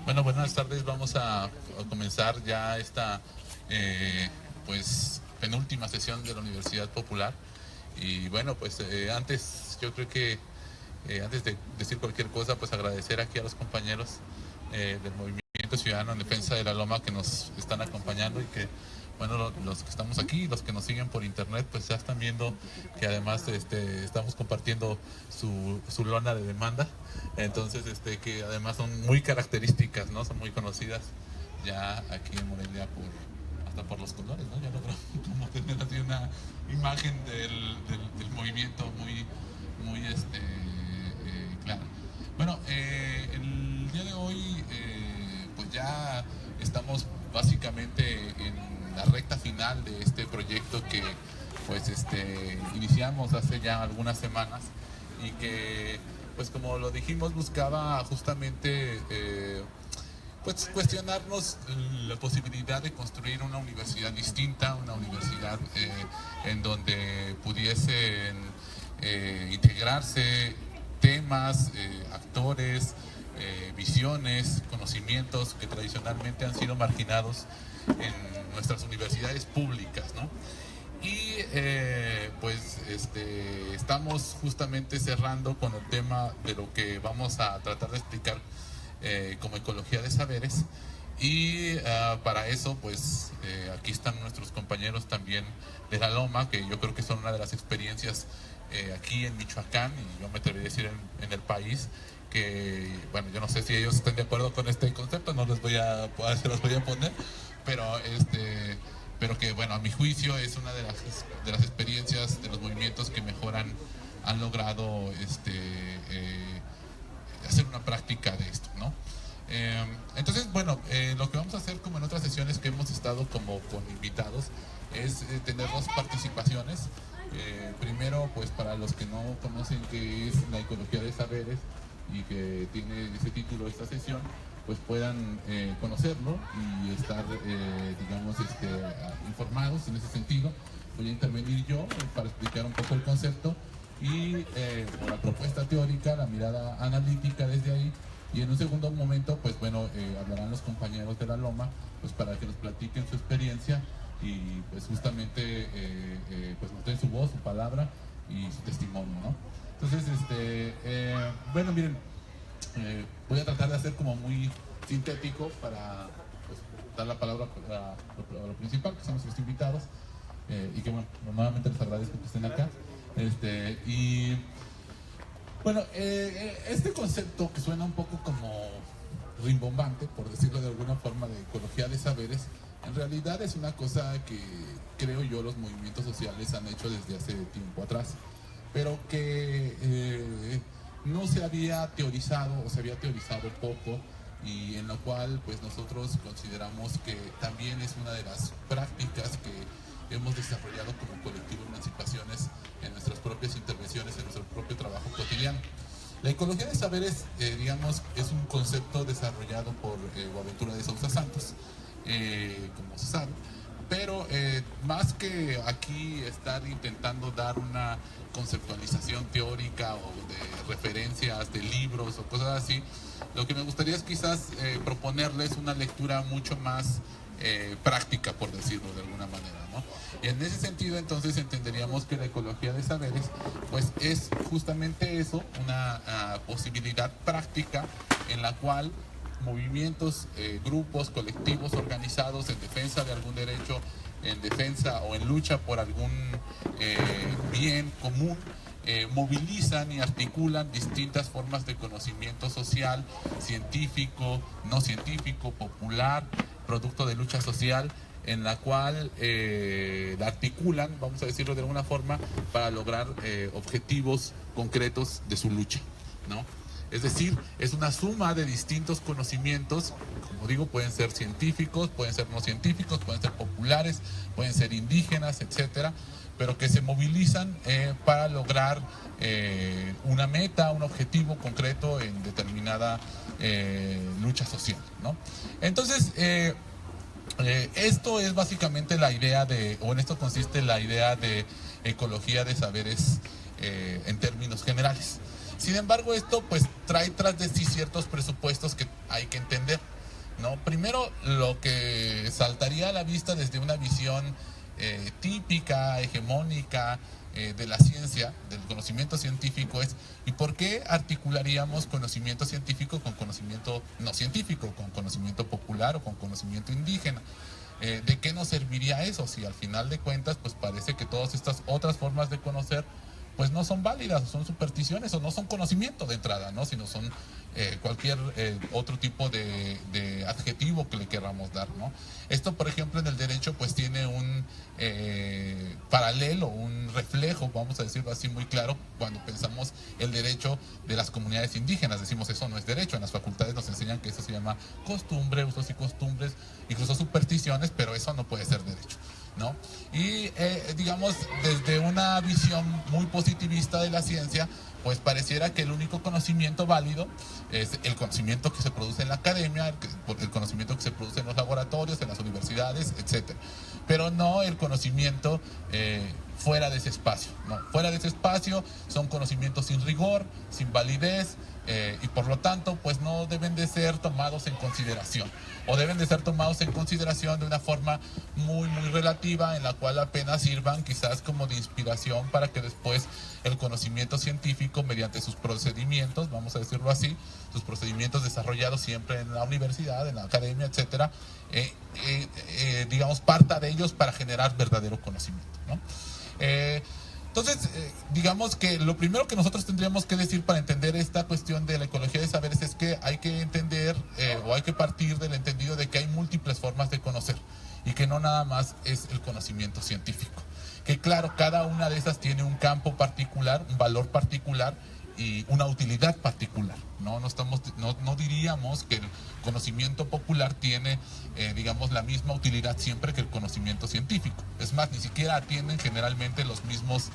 Bueno, buenas tardes. Vamos a comenzar ya esta pues penúltima sesión de la Universidad Popular. Y bueno, pues antes, yo creo que antes de decir cualquier cosa, pues agradecer aquí a los compañeros del Movimiento Ciudadano en Defensa de la Loma que nos están acompañando y que, bueno, los que estamos aquí, los que nos siguen por internet, pues ya están viendo que además estamos compartiendo su lona de demanda. Entonces, que además son muy características, ¿no? Son muy conocidas ya aquí en Morelia hasta por los colores, ¿no? Ya logró como tener así una imagen del movimiento muy clara. Bueno, el día de hoy pues ya estamos básicamente en la recta final de este proyecto que pues iniciamos hace ya algunas semanas y que pues como lo dijimos buscaba justamente pues cuestionarnos la posibilidad de construir una universidad distinta, una universidad en donde pudiesen integrarse temas, actores, visiones, conocimientos que tradicionalmente han sido marginados en nuestras universidades públicas, ¿no? Y pues estamos justamente cerrando con el tema de lo que vamos a tratar de explicar como ecología de saberes. Y para eso pues aquí están nuestros compañeros también de la Loma, que yo creo que son una de las experiencias aquí en Michoacán, y yo me atrevería a decir en el país, que bueno, yo no sé si ellos estén de acuerdo con este concepto, no les se los voy a poner, pero que bueno, a mi juicio es una de las experiencias de los movimientos que mejor han logrado hacer una práctica de esto, ¿no? Entonces, bueno, lo que vamos a hacer, como en otras sesiones que hemos estado como con invitados, es tener dos participaciones. Primero, pues para los que no conocen qué es la ecología de saberes y que tiene ese título esta sesión, pues puedan conocerlo y estar, digamos, informados en ese sentido. Voy a intervenir yo para explicar un poco el concepto y la propuesta teórica, la mirada analítica desde ahí. Y en un segundo momento, pues bueno, hablarán los compañeros de la Loma, pues para que nos platiquen su experiencia y pues justamente pues nos den su voz, su palabra y su testimonio, ¿no? Entonces, bueno, miren, voy a tratar de hacer como muy sintético para pues, dar la palabra a lo principal, que son nuestros invitados, y que bueno, nuevamente les agradezco que estén acá. Y bueno, este concepto que suena un poco como rimbombante, por decirlo de alguna forma, de ecología de saberes, en realidad es una cosa que creo yo los movimientos sociales han hecho desde hace tiempo atrás, pero que no se había teorizado o se había teorizado poco, y en lo cual pues nosotros consideramos que también es una de las prácticas que hemos desarrollado como colectivo Emancipaciones en nuestras propias intervenciones, en nuestro propio trabajo cotidiano. La ecología de saberes, digamos, es un concepto desarrollado por Boaventura de Sousa Santos, como se sabe, pero más que aquí estar intentando dar una conceptualización teórica o de referencias de libros o cosas así, lo que me gustaría es quizás proponerles una lectura mucho más práctica, por decirlo de alguna manera, ¿no? Y en ese sentido, entonces, entenderíamos que la ecología de saberes, pues es justamente eso, una posibilidad práctica en la cual movimientos, grupos, colectivos organizados en defensa de algún derecho, en defensa o en lucha por algún bien común, movilizan y articulan distintas formas de conocimiento social, científico, no científico, popular, producto de lucha social, en la cual la articulan, vamos a decirlo de alguna forma, para lograr objetivos concretos de su lucha, ¿no? Es decir, es una suma de distintos conocimientos, como digo, pueden ser científicos, pueden ser no científicos, pueden ser populares, pueden ser indígenas, etcétera, pero que se movilizan para lograr una meta, un objetivo concreto en determinada lucha social, ¿no? Entonces, esto es básicamente la idea o en esto consiste la idea de ecología de saberes en términos generales. Sin embargo, esto pues trae tras de sí ciertos presupuestos que hay que entender, ¿no? Primero, lo que saltaría a la vista desde una visión típica, hegemónica, de la ciencia, del conocimiento científico es, ¿y por qué articularíamos conocimiento científico con conocimiento no científico, con conocimiento popular o con conocimiento indígena? ¿De qué nos serviría eso si al final de cuentas pues parece que todas estas otras formas de conocer pues no son válidas, son supersticiones o no son conocimiento de entrada, ¿no? Sino son cualquier otro tipo de adjetivo que le queramos dar, ¿no? Esto, por ejemplo, en el derecho pues tiene un paralelo, un reflejo, vamos a decirlo así muy claro, cuando pensamos el derecho de las comunidades indígenas. Decimos, eso no es derecho, en las facultades nos enseñan que eso se llama costumbre, usos y costumbres, incluso supersticiones, pero eso no puede ser derecho, ¿no? Y digamos, desde una visión muy positivista de la ciencia, pues pareciera que el único conocimiento válido es el conocimiento que se produce en la academia, el conocimiento que se produce en los laboratorios, en las universidades, etcétera. Pero no el conocimiento fuera de ese espacio, ¿no? Fuera de ese espacio son conocimientos sin rigor, sin validez, y por lo tanto pues no deben de ser tomados en consideración, o deben de ser tomados en consideración de una forma muy relativa, en la cual apenas sirvan quizás como de inspiración para que después el conocimiento científico, mediante sus procedimientos, vamos a decirlo así, sus procedimientos desarrollados siempre en la universidad, en la academia, etcétera, digamos, parta de ellos para generar verdadero conocimiento, ¿no? Entonces, digamos que lo primero que nosotros tendríamos que decir para entender esta cuestión de la ecología de saberes es que hay que entender o hay que partir del entendido de que hay múltiples formas de conocer y que no nada más es el conocimiento científico. Que claro, cada una de esas tiene un campo particular, un valor particular y una utilidad particular, ¿no? No diríamos que el conocimiento popular tiene, digamos, la misma utilidad siempre que el conocimiento científico. Es más, ni siquiera atienden generalmente los mismos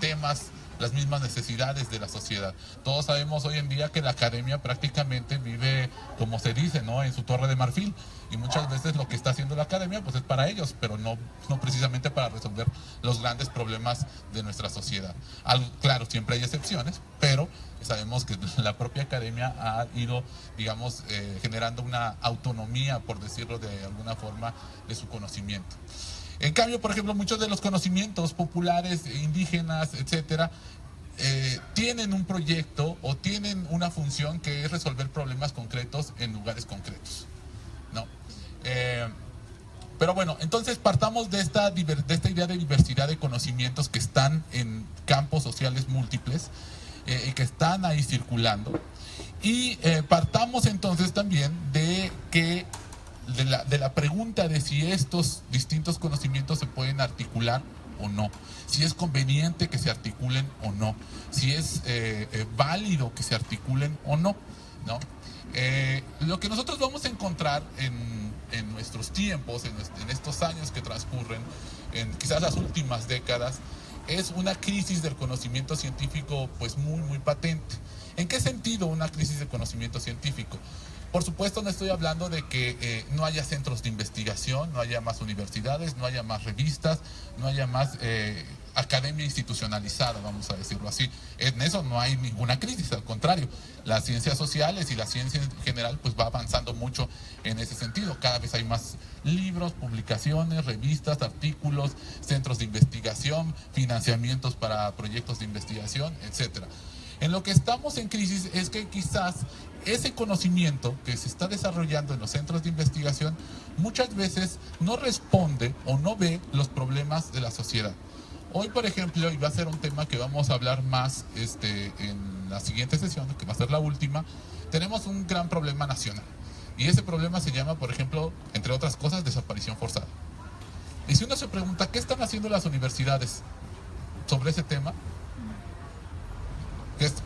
temas, las mismas necesidades de la sociedad. Todos sabemos hoy en día que la academia prácticamente vive, como se dice, ¿no?, en su torre de marfil, y muchas veces lo que está haciendo la academia pues es para ellos, pero no precisamente para resolver los grandes problemas de nuestra sociedad. Claro, siempre hay excepciones, pero sabemos que la propia academia ha ido, digamos, generando una autonomía, por decirlo de alguna forma, de su conocimiento. En cambio, por ejemplo, muchos de los conocimientos populares, indígenas, etcétera, tienen un proyecto o tienen una función que es resolver problemas concretos en lugares concretos, ¿no? Pero bueno, entonces partamos de esta idea de diversidad de conocimientos que están en campos sociales múltiples y que están ahí circulando, y partamos entonces también de que de la pregunta de si estos distintos conocimientos se pueden articular o no, si es conveniente que se articulen o no, si es válido que se articulen o no, ¿no? Lo que nosotros vamos a encontrar en nuestros tiempos, en estos años que transcurren, en quizás las últimas décadas, es una crisis del conocimiento científico pues muy patente. ¿En qué sentido una crisis de conocimiento científico? Por supuesto, no estoy hablando de que no haya centros de investigación, no haya más universidades, no haya más revistas, no haya más academia institucionalizada, vamos a decirlo así. En eso no hay ninguna crisis, al contrario, las ciencias sociales y la ciencia en general pues va avanzando mucho en ese sentido. Cada vez hay más libros, publicaciones, revistas, artículos, centros de investigación, financiamientos para proyectos de investigación, etcétera. En lo que estamos en crisis es que quizás ese conocimiento que se está desarrollando en los centros de investigación muchas veces no responde o no ve los problemas de la sociedad. Hoy, por ejemplo, y va a ser un tema que vamos a hablar más en la siguiente sesión, que va a ser la última, tenemos un gran problema nacional. Y ese problema se llama, por ejemplo, entre otras cosas, desaparición forzada. Y si uno se pregunta, ¿qué están haciendo las universidades sobre ese tema?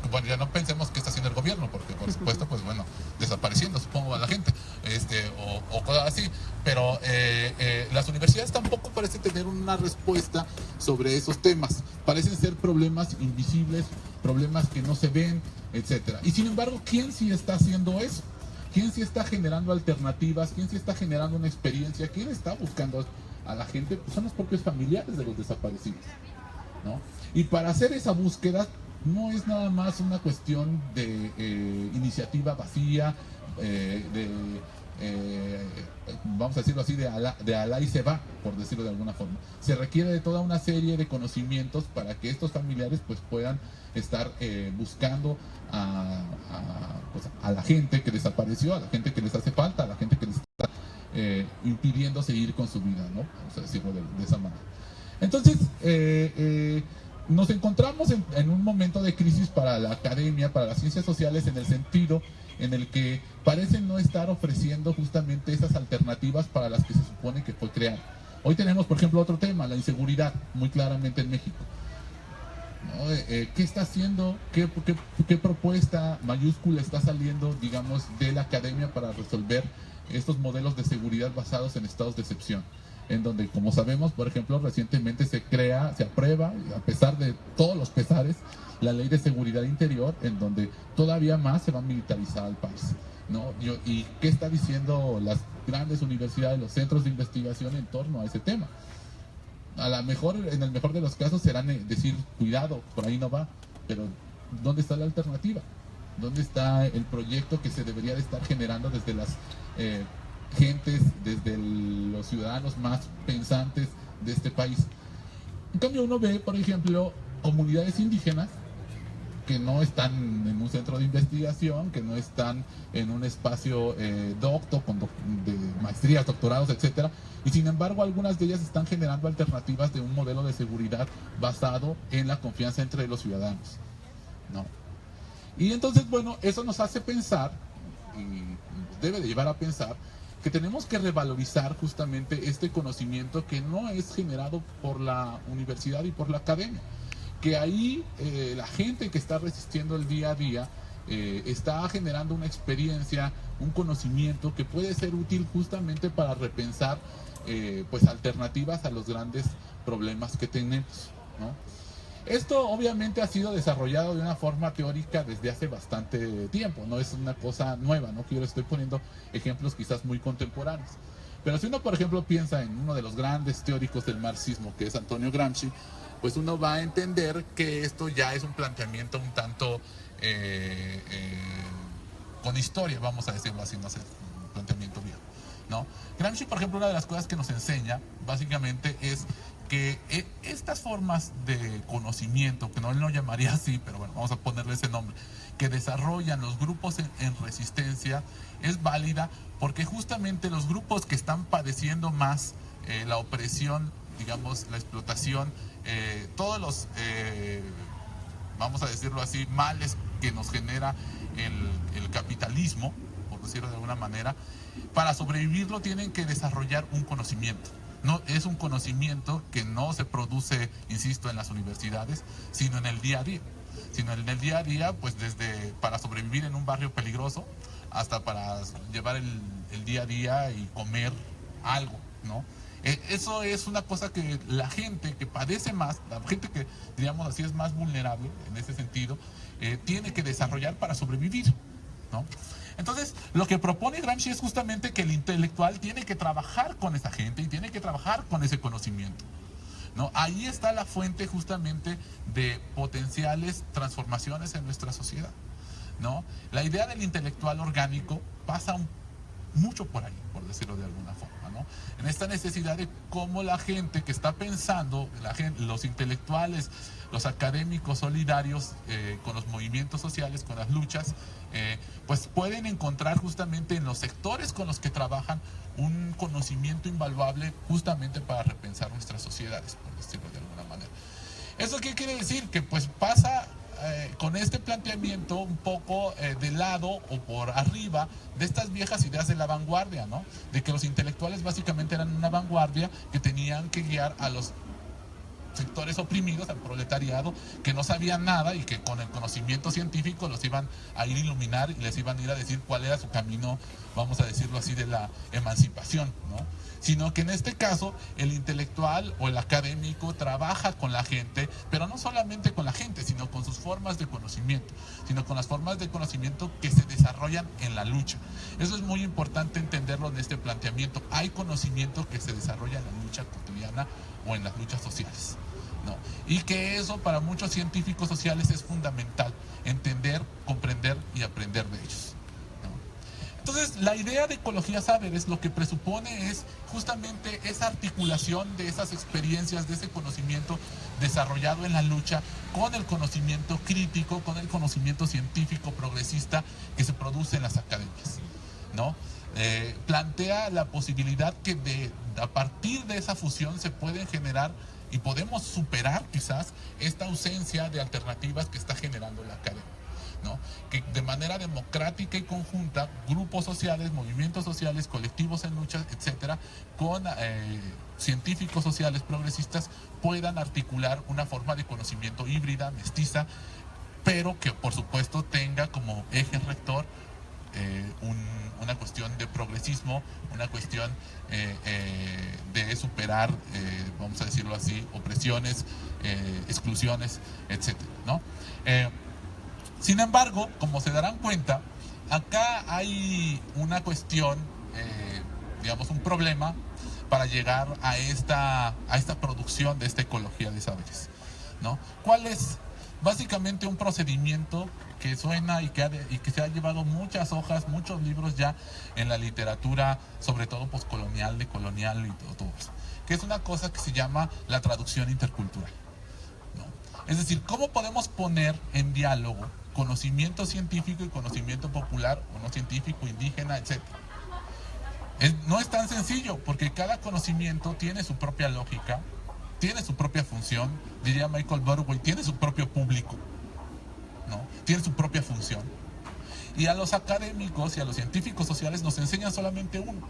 Bueno, ya no pensemos qué está haciendo el gobierno, porque por supuesto, pues bueno, desapareciendo, supongo, a la gente, o cosas así, pero las universidades tampoco parecen tener una respuesta sobre esos temas, parecen ser problemas invisibles, problemas que no se ven, etcétera. Y sin embargo, ¿quién sí está haciendo eso? ¿Quién sí está generando alternativas? ¿Quién sí está generando una experiencia? ¿Quién está buscando a la gente? Pues son los propios familiares de los desaparecidos, ¿no? Y para hacer esa búsqueda no es nada más una cuestión de iniciativa vacía, vamos a decirlo así, de alá y se va, por decirlo de alguna forma. Se requiere de toda una serie de conocimientos para que estos familiares pues puedan estar buscando pues, a la gente que desapareció, a la gente que les hace falta, a la gente que les está impidiendo seguir con su vida, ¿no? Vamos a decirlo de esa manera. Entonces, nos encontramos en un momento de crisis para la academia, para las ciencias sociales, en el sentido en el que parecen no estar ofreciendo justamente esas alternativas para las que se supone que fue crear. Hoy tenemos, por ejemplo, otro tema, la inseguridad, muy claramente en México, ¿no? ¿Qué está haciendo? ¿Qué propuesta mayúscula está saliendo, digamos, de la academia para resolver estos modelos de seguridad basados en estados de excepción? En donde, como sabemos, por ejemplo, recientemente se aprueba, a pesar de todos los pesares, la Ley de Seguridad Interior, en donde todavía más se va a militarizar al país, ¿no? ¿Y qué está diciendo las grandes universidades, los centros de investigación en torno a ese tema? A lo mejor, en el mejor de los casos, serán decir, cuidado, por ahí no va, pero ¿dónde está la alternativa? ¿Dónde está el proyecto que se debería de estar generando desde las gentes, desde los ciudadanos más pensantes de este país? En cambio, uno ve, por ejemplo, comunidades indígenas que no están en un centro de investigación, que no están en un espacio docto, de maestrías, doctorados, etcétera, y sin embargo algunas de ellas están generando alternativas de un modelo de seguridad basado en la confianza entre los ciudadanos, ¿no? Y entonces, bueno, eso nos hace pensar, y debe de llevar a pensar, que tenemos que revalorizar justamente este conocimiento que no es generado por la universidad y por la academia, que ahí la gente que está resistiendo el día a día está generando una experiencia, un conocimiento que puede ser útil justamente para repensar pues alternativas a los grandes problemas que tenemos, ¿no? Esto obviamente ha sido desarrollado de una forma teórica desde hace bastante tiempo, no es una cosa nueva, ¿no? Yo estoy poniendo ejemplos quizás muy contemporáneos. Pero si uno, por ejemplo, piensa en uno de los grandes teóricos del marxismo, que es Antonio Gramsci, pues uno va a entender que esto ya es un planteamiento un tanto con historia, vamos a decirlo así, no es un planteamiento viejo, ¿no? Gramsci, por ejemplo, una de las cosas que nos enseña, básicamente, es que estas formas de conocimiento, que no él lo llamaría así, pero bueno, vamos a ponerle ese nombre, que desarrollan los grupos en resistencia, es válida porque justamente los grupos que están padeciendo más la opresión, digamos, la explotación, todos los, vamos a decirlo así, males que nos genera el capitalismo, por decirlo de alguna manera, para sobrevivirlo tienen que desarrollar un conocimiento. No es un conocimiento que no se produce, insisto, en las universidades, sino en el día a día. Sino en el día a día, pues desde para sobrevivir en un barrio peligroso hasta para llevar el día a día y comer algo, ¿no? Eso es una cosa que la gente que padece más, la gente que, diríamos así, es más vulnerable en ese sentido, tiene que desarrollar para sobrevivir, ¿no? Entonces, lo que propone Gramsci es justamente que el intelectual tiene que trabajar con esa gente y tiene que trabajar con ese conocimiento, ¿no? Ahí está la fuente justamente de potenciales transformaciones en nuestra sociedad, ¿no? La idea del intelectual orgánico pasa mucho por ahí, por decirlo de alguna forma, ¿no? En esta necesidad de cómo la gente que está pensando, los intelectuales, los académicos solidarios con los movimientos sociales, con las luchas, pues pueden encontrar justamente en los sectores con los que trabajan un conocimiento invaluable justamente para repensar nuestras sociedades, por decirlo de alguna manera. ¿Eso qué quiere decir? Que pues pasa con este planteamiento un poco de lado o por arriba de estas viejas ideas de la vanguardia, ¿no? De que los intelectuales básicamente eran una vanguardia que tenían que guiar a los sectores oprimidos, al proletariado, que no sabían nada y que con el conocimiento científico los iban a ir a iluminar y les iban a ir a decir cuál era su camino, vamos a decirlo así, de la emancipación, ¿no? Sino que en este caso el intelectual o el académico trabaja con la gente, pero no solamente con la gente, sino con sus formas de conocimiento, sino con las formas de conocimiento que se desarrollan en la lucha. Eso es muy importante entenderlo en este planteamiento. Hay conocimiento que se desarrolla en la lucha cotidiana o en las luchas sociales, ¿no? Y que eso para muchos científicos sociales es fundamental, entender, comprender y aprender de ellos, ¿no? Entonces, la idea de ecología saberes lo que presupone es justamente esa articulación de esas experiencias, de ese conocimiento desarrollado en la lucha, con el conocimiento crítico, con el conocimiento científico progresista que se produce en las academias, ¿no? Plantea la posibilidad que a partir de esa fusión se pueden generar y podemos superar quizás esta ausencia de alternativas que está generando la academia, ¿no? Que de manera democrática y conjunta, grupos sociales, movimientos sociales, colectivos en lucha, etcétera, con científicos sociales progresistas puedan articular una forma de conocimiento híbrida, mestiza, pero que por supuesto tenga como eje rector una cuestión de progresismo, una cuestión de superar, vamos a decirlo así, opresiones, exclusiones, etcétera, ¿no? Sin embargo, como se darán cuenta, acá hay una cuestión, digamos, un problema para llegar a esta producción de esta ecología de saberes, ¿no? ¿Cuál es? Básicamente un procedimiento que suena y que se ha llevado muchas hojas, muchos libros ya en la literatura, sobre todo poscolonial, decolonial y todo eso, que es una cosa que se llama la traducción intercultural, ¿no? Es decir, ¿cómo podemos poner en diálogo conocimiento científico y conocimiento popular, o no científico, indígena, etcétera? No es tan sencillo, porque cada conocimiento tiene su propia lógica, tiene su propia función, diría Michael Burway, tiene su propio público, ¿no? Tiene su propia función. Y a los académicos y a los científicos sociales nos enseñan solamente uno,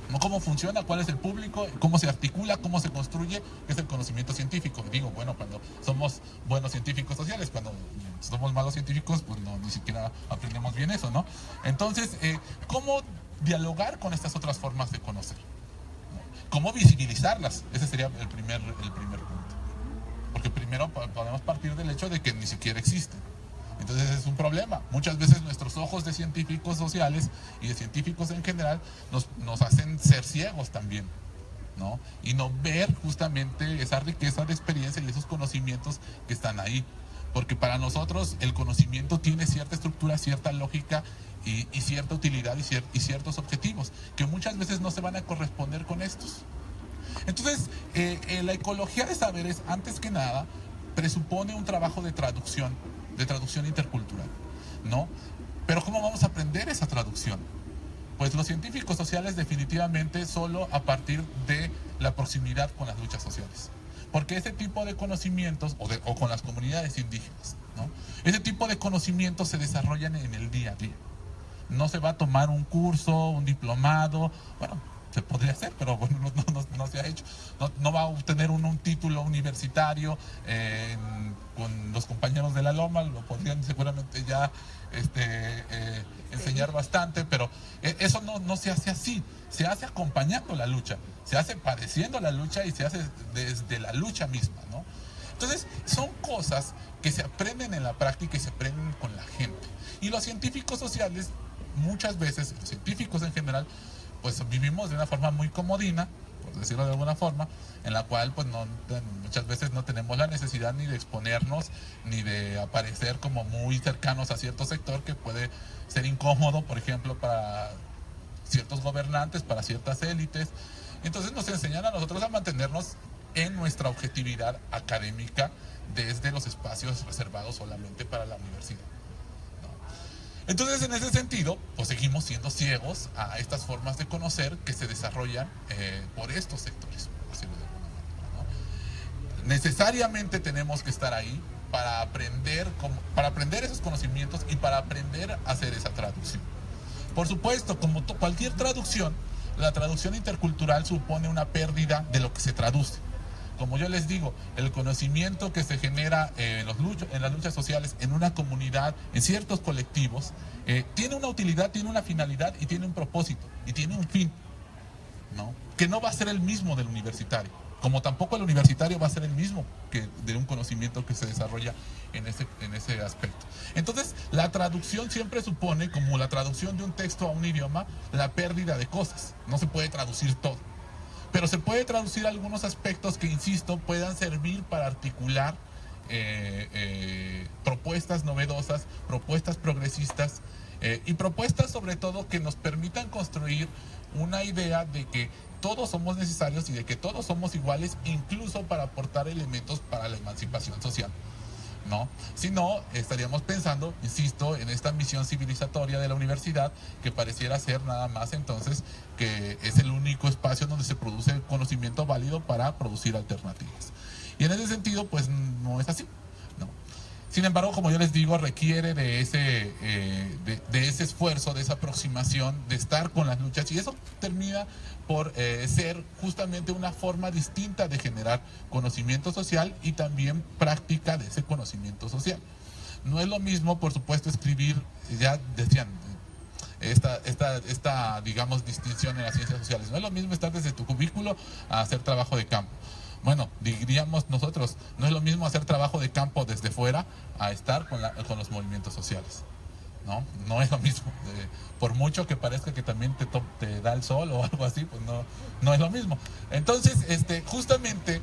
¿no? Cómo funciona, cuál es el público, cómo se articula, cómo se construye, que es el conocimiento científico. Digo, bueno, cuando somos buenos científicos sociales, cuando somos malos científicos, pues no, ni siquiera aprendemos bien eso, ¿no? Entonces, ¿cómo dialogar con estas otras formas de conocer? ¿Cómo visibilizarlas? Ese sería el primer punto. Porque primero podemos partir del hecho de que ni siquiera existen. Entonces es un problema. Muchas veces nuestros ojos de científicos sociales y de científicos en general nos hacen ser ciegos también, ¿no? Y no ver justamente esa riqueza de experiencia y esos conocimientos que están ahí. Porque para nosotros el conocimiento tiene cierta estructura, cierta lógica y cierta utilidad y ciertos objetivos que muchas veces no se van a corresponder con estos. Entonces, la ecología de saberes, antes que nada, presupone un trabajo de traducción intercultural, ¿no? Pero ¿cómo vamos a aprender esa traducción? Pues los científicos sociales definitivamente solo a partir de la proximidad con las luchas sociales. Porque ese tipo de conocimientos, o con las comunidades indígenas, ¿no? Ese tipo de conocimientos se desarrollan en el día a día. No se va a tomar un curso, un diplomado, bueno, se podría hacer, pero bueno, no se ha hecho. No va a obtener un título universitario con los compañeros de la Loma, lo podrían seguramente ya enseñar bastante, pero eso no se hace así, se hace acompañando la lucha, se hace padeciendo la lucha y se hace desde la lucha misma, ¿no? Entonces, son cosas que se aprenden en la práctica y se aprenden con la gente. Y los científicos sociales, muchas veces, los científicos en general, pues vivimos de una forma muy comodina, por decirlo de alguna forma, en la cual pues muchas veces no tenemos la necesidad ni de exponernos, ni de aparecer como muy cercanos a cierto sector que puede ser incómodo, por ejemplo, para ciertos gobernantes, para ciertas élites. Entonces nos enseñan a nosotros a mantenernos en nuestra objetividad académica desde los espacios reservados solamente para la universidad. Entonces, en ese sentido, pues seguimos siendo ciegos a estas formas de conocer que se desarrollan por estos sectores, por decirlo de alguna manera, ¿no? Necesariamente tenemos que estar ahí para aprender esos conocimientos y para aprender a hacer esa traducción. Por supuesto, como cualquier traducción, la traducción intercultural supone una pérdida de lo que se traduce. Como yo les digo, el conocimiento que se genera en las luchas sociales, en una comunidad, en ciertos colectivos, tiene una utilidad, tiene una finalidad y tiene un propósito y tiene un fin, ¿no? Que no va a ser el mismo del universitario, como tampoco el universitario va a ser el mismo que de un conocimiento que se desarrolla en ese aspecto. Entonces, la traducción siempre supone, como la traducción de un texto a un idioma, la pérdida de cosas. No se puede traducir todo. pero se puede traducir algunos aspectos que, insisto, puedan servir para articular propuestas novedosas, propuestas progresistas y propuestas sobre todo que nos permitan construir una idea de que todos somos necesarios y de que todos somos iguales, incluso para aportar elementos para la emancipación social, ¿no? Si no, estaríamos pensando, insisto, en esta misión civilizatoria de la universidad, que pareciera ser nada más entonces que es el único espacio donde se produce conocimiento válido para producir alternativas. Y en ese sentido, pues no es así, ¿no? Sin embargo, como yo les digo, requiere de ese esfuerzo, de esa aproximación, de estar con las luchas, y eso termina por ser justamente una forma distinta de generar conocimiento social y también práctica de ese conocimiento social. No es lo mismo, por supuesto, escribir, ya decían, esta digamos, distinción en las ciencias sociales. No es lo mismo estar desde tu cubículo a hacer trabajo de campo. Bueno, diríamos nosotros, no es lo mismo hacer trabajo de campo desde fuera a estar con los movimientos sociales. No es lo mismo. Por mucho que parezca que también te da el sol o algo así, pues no es lo mismo. Entonces, justamente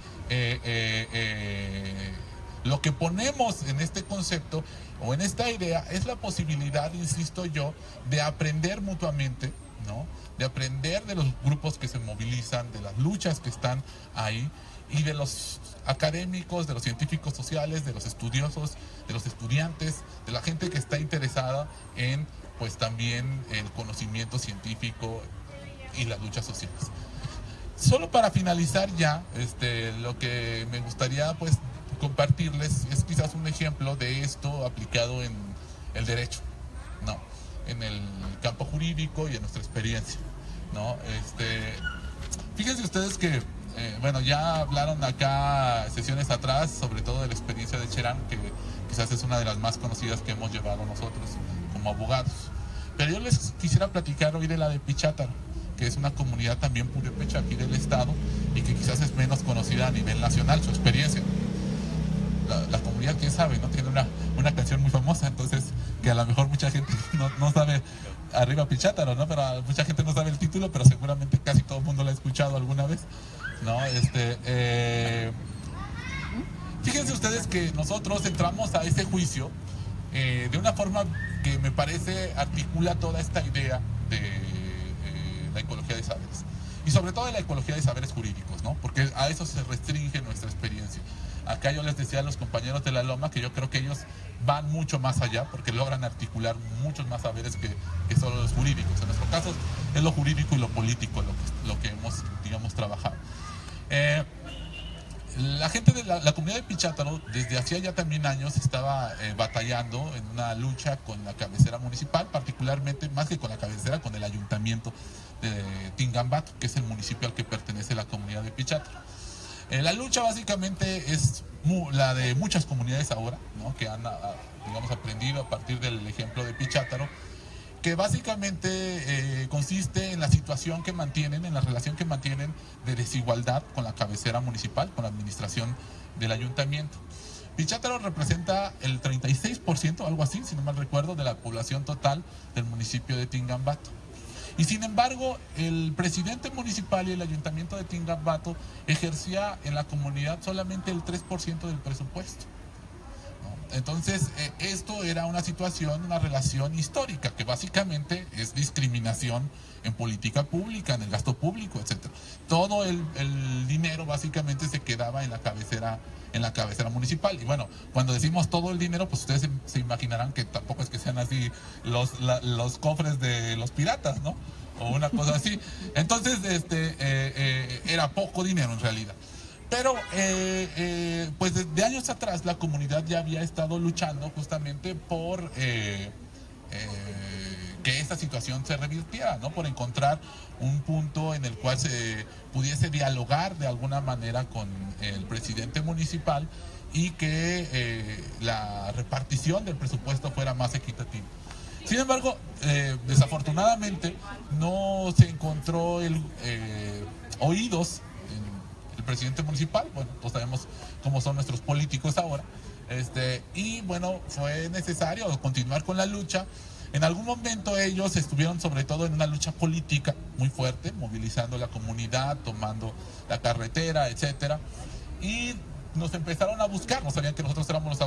lo que ponemos en este concepto o en esta idea es la posibilidad, insisto yo, de aprender mutuamente, ¿no? De aprender de los grupos que se movilizan, de las luchas que están ahí, y de los académicos, de los científicos sociales, de los estudiosos, de los estudiantes, de la gente que está interesada en, pues también, el conocimiento científico y las luchas sociales. Solo para finalizar ya, lo que me gustaría pues compartirles es quizás un ejemplo de esto aplicado en el derecho, ¿no? En el campo jurídico y en nuestra experiencia, ¿no? Fíjense ustedes que bueno, ya hablaron acá sesiones atrás, sobre todo de la experiencia de Cherán, que quizás es una de las más conocidas que hemos llevado nosotros como abogados. Pero yo les quisiera platicar hoy de la de Pichátaro, que es una comunidad también purépecha aquí del estado y que quizás es menos conocida a nivel nacional, su experiencia. La comunidad, quién sabe, ¿no? Tiene una canción muy famosa, entonces que a lo mejor mucha gente no sabe, arriba Pichátaro, ¿no? Pero mucha gente no sabe el título, pero seguramente casi todo el mundo lo ha escuchado alguna vez, ¿no? Fíjense ustedes que nosotros entramos a ese juicio de una forma que me parece articula toda esta idea de la ecología de saberes, y sobre todo de la ecología de saberes jurídicos, ¿no? Porque a eso se restringe nuestra experiencia. Acá yo les decía a los compañeros de la Loma que yo creo que ellos van mucho más allá, porque logran articular muchos más saberes que solo los jurídicos. En nuestro caso es lo jurídico y lo político lo que hemos, digamos, trabajado. La gente de la comunidad de Pichátaro desde hacía ya también años estaba batallando en una lucha con la cabecera municipal, particularmente, más que con la cabecera, con el ayuntamiento de Tingambato, que es el municipio al que pertenece la comunidad de Pichátaro. La lucha básicamente es la de muchas comunidades ahora, ¿no? Que han, digamos, aprendido a partir del ejemplo de Pichátaro, que básicamente consiste en la situación que mantienen, en la relación que mantienen de desigualdad con la cabecera municipal, con la administración del ayuntamiento. Pichátaro representa el 36%, algo así, si no mal recuerdo, de la población total del municipio de Tingambato. Y sin embargo, el presidente municipal y el ayuntamiento de Tingambato ejercía en la comunidad solamente el 3% del presupuesto. Entonces, esto era una situación, una relación histórica, que básicamente es discriminación en política pública, en el gasto público, etc. Todo el dinero básicamente se quedaba en la cabecera municipal. Y bueno, cuando decimos todo el dinero, pues ustedes se imaginarán que tampoco es que sean así los cofres de los piratas, ¿no? O una cosa así. Entonces, era poco dinero en realidad. Pero, pues desde años atrás la comunidad ya había estado luchando justamente por que esta situación se revirtiera, ¿no? Por encontrar un punto en el cual se pudiese dialogar de alguna manera con el presidente municipal y que la repartición del presupuesto fuera más equitativa. Sin embargo, desafortunadamente no se encontró oídos el presidente municipal. Bueno, todos sabemos cómo son nuestros políticos ahora, Y bueno, fue necesario continuar con la lucha. En algún momento ellos estuvieron sobre todo en una lucha política muy fuerte, movilizando la comunidad, tomando la carretera, etcétera. Y nos empezaron a buscar, no sabían que nosotros éramos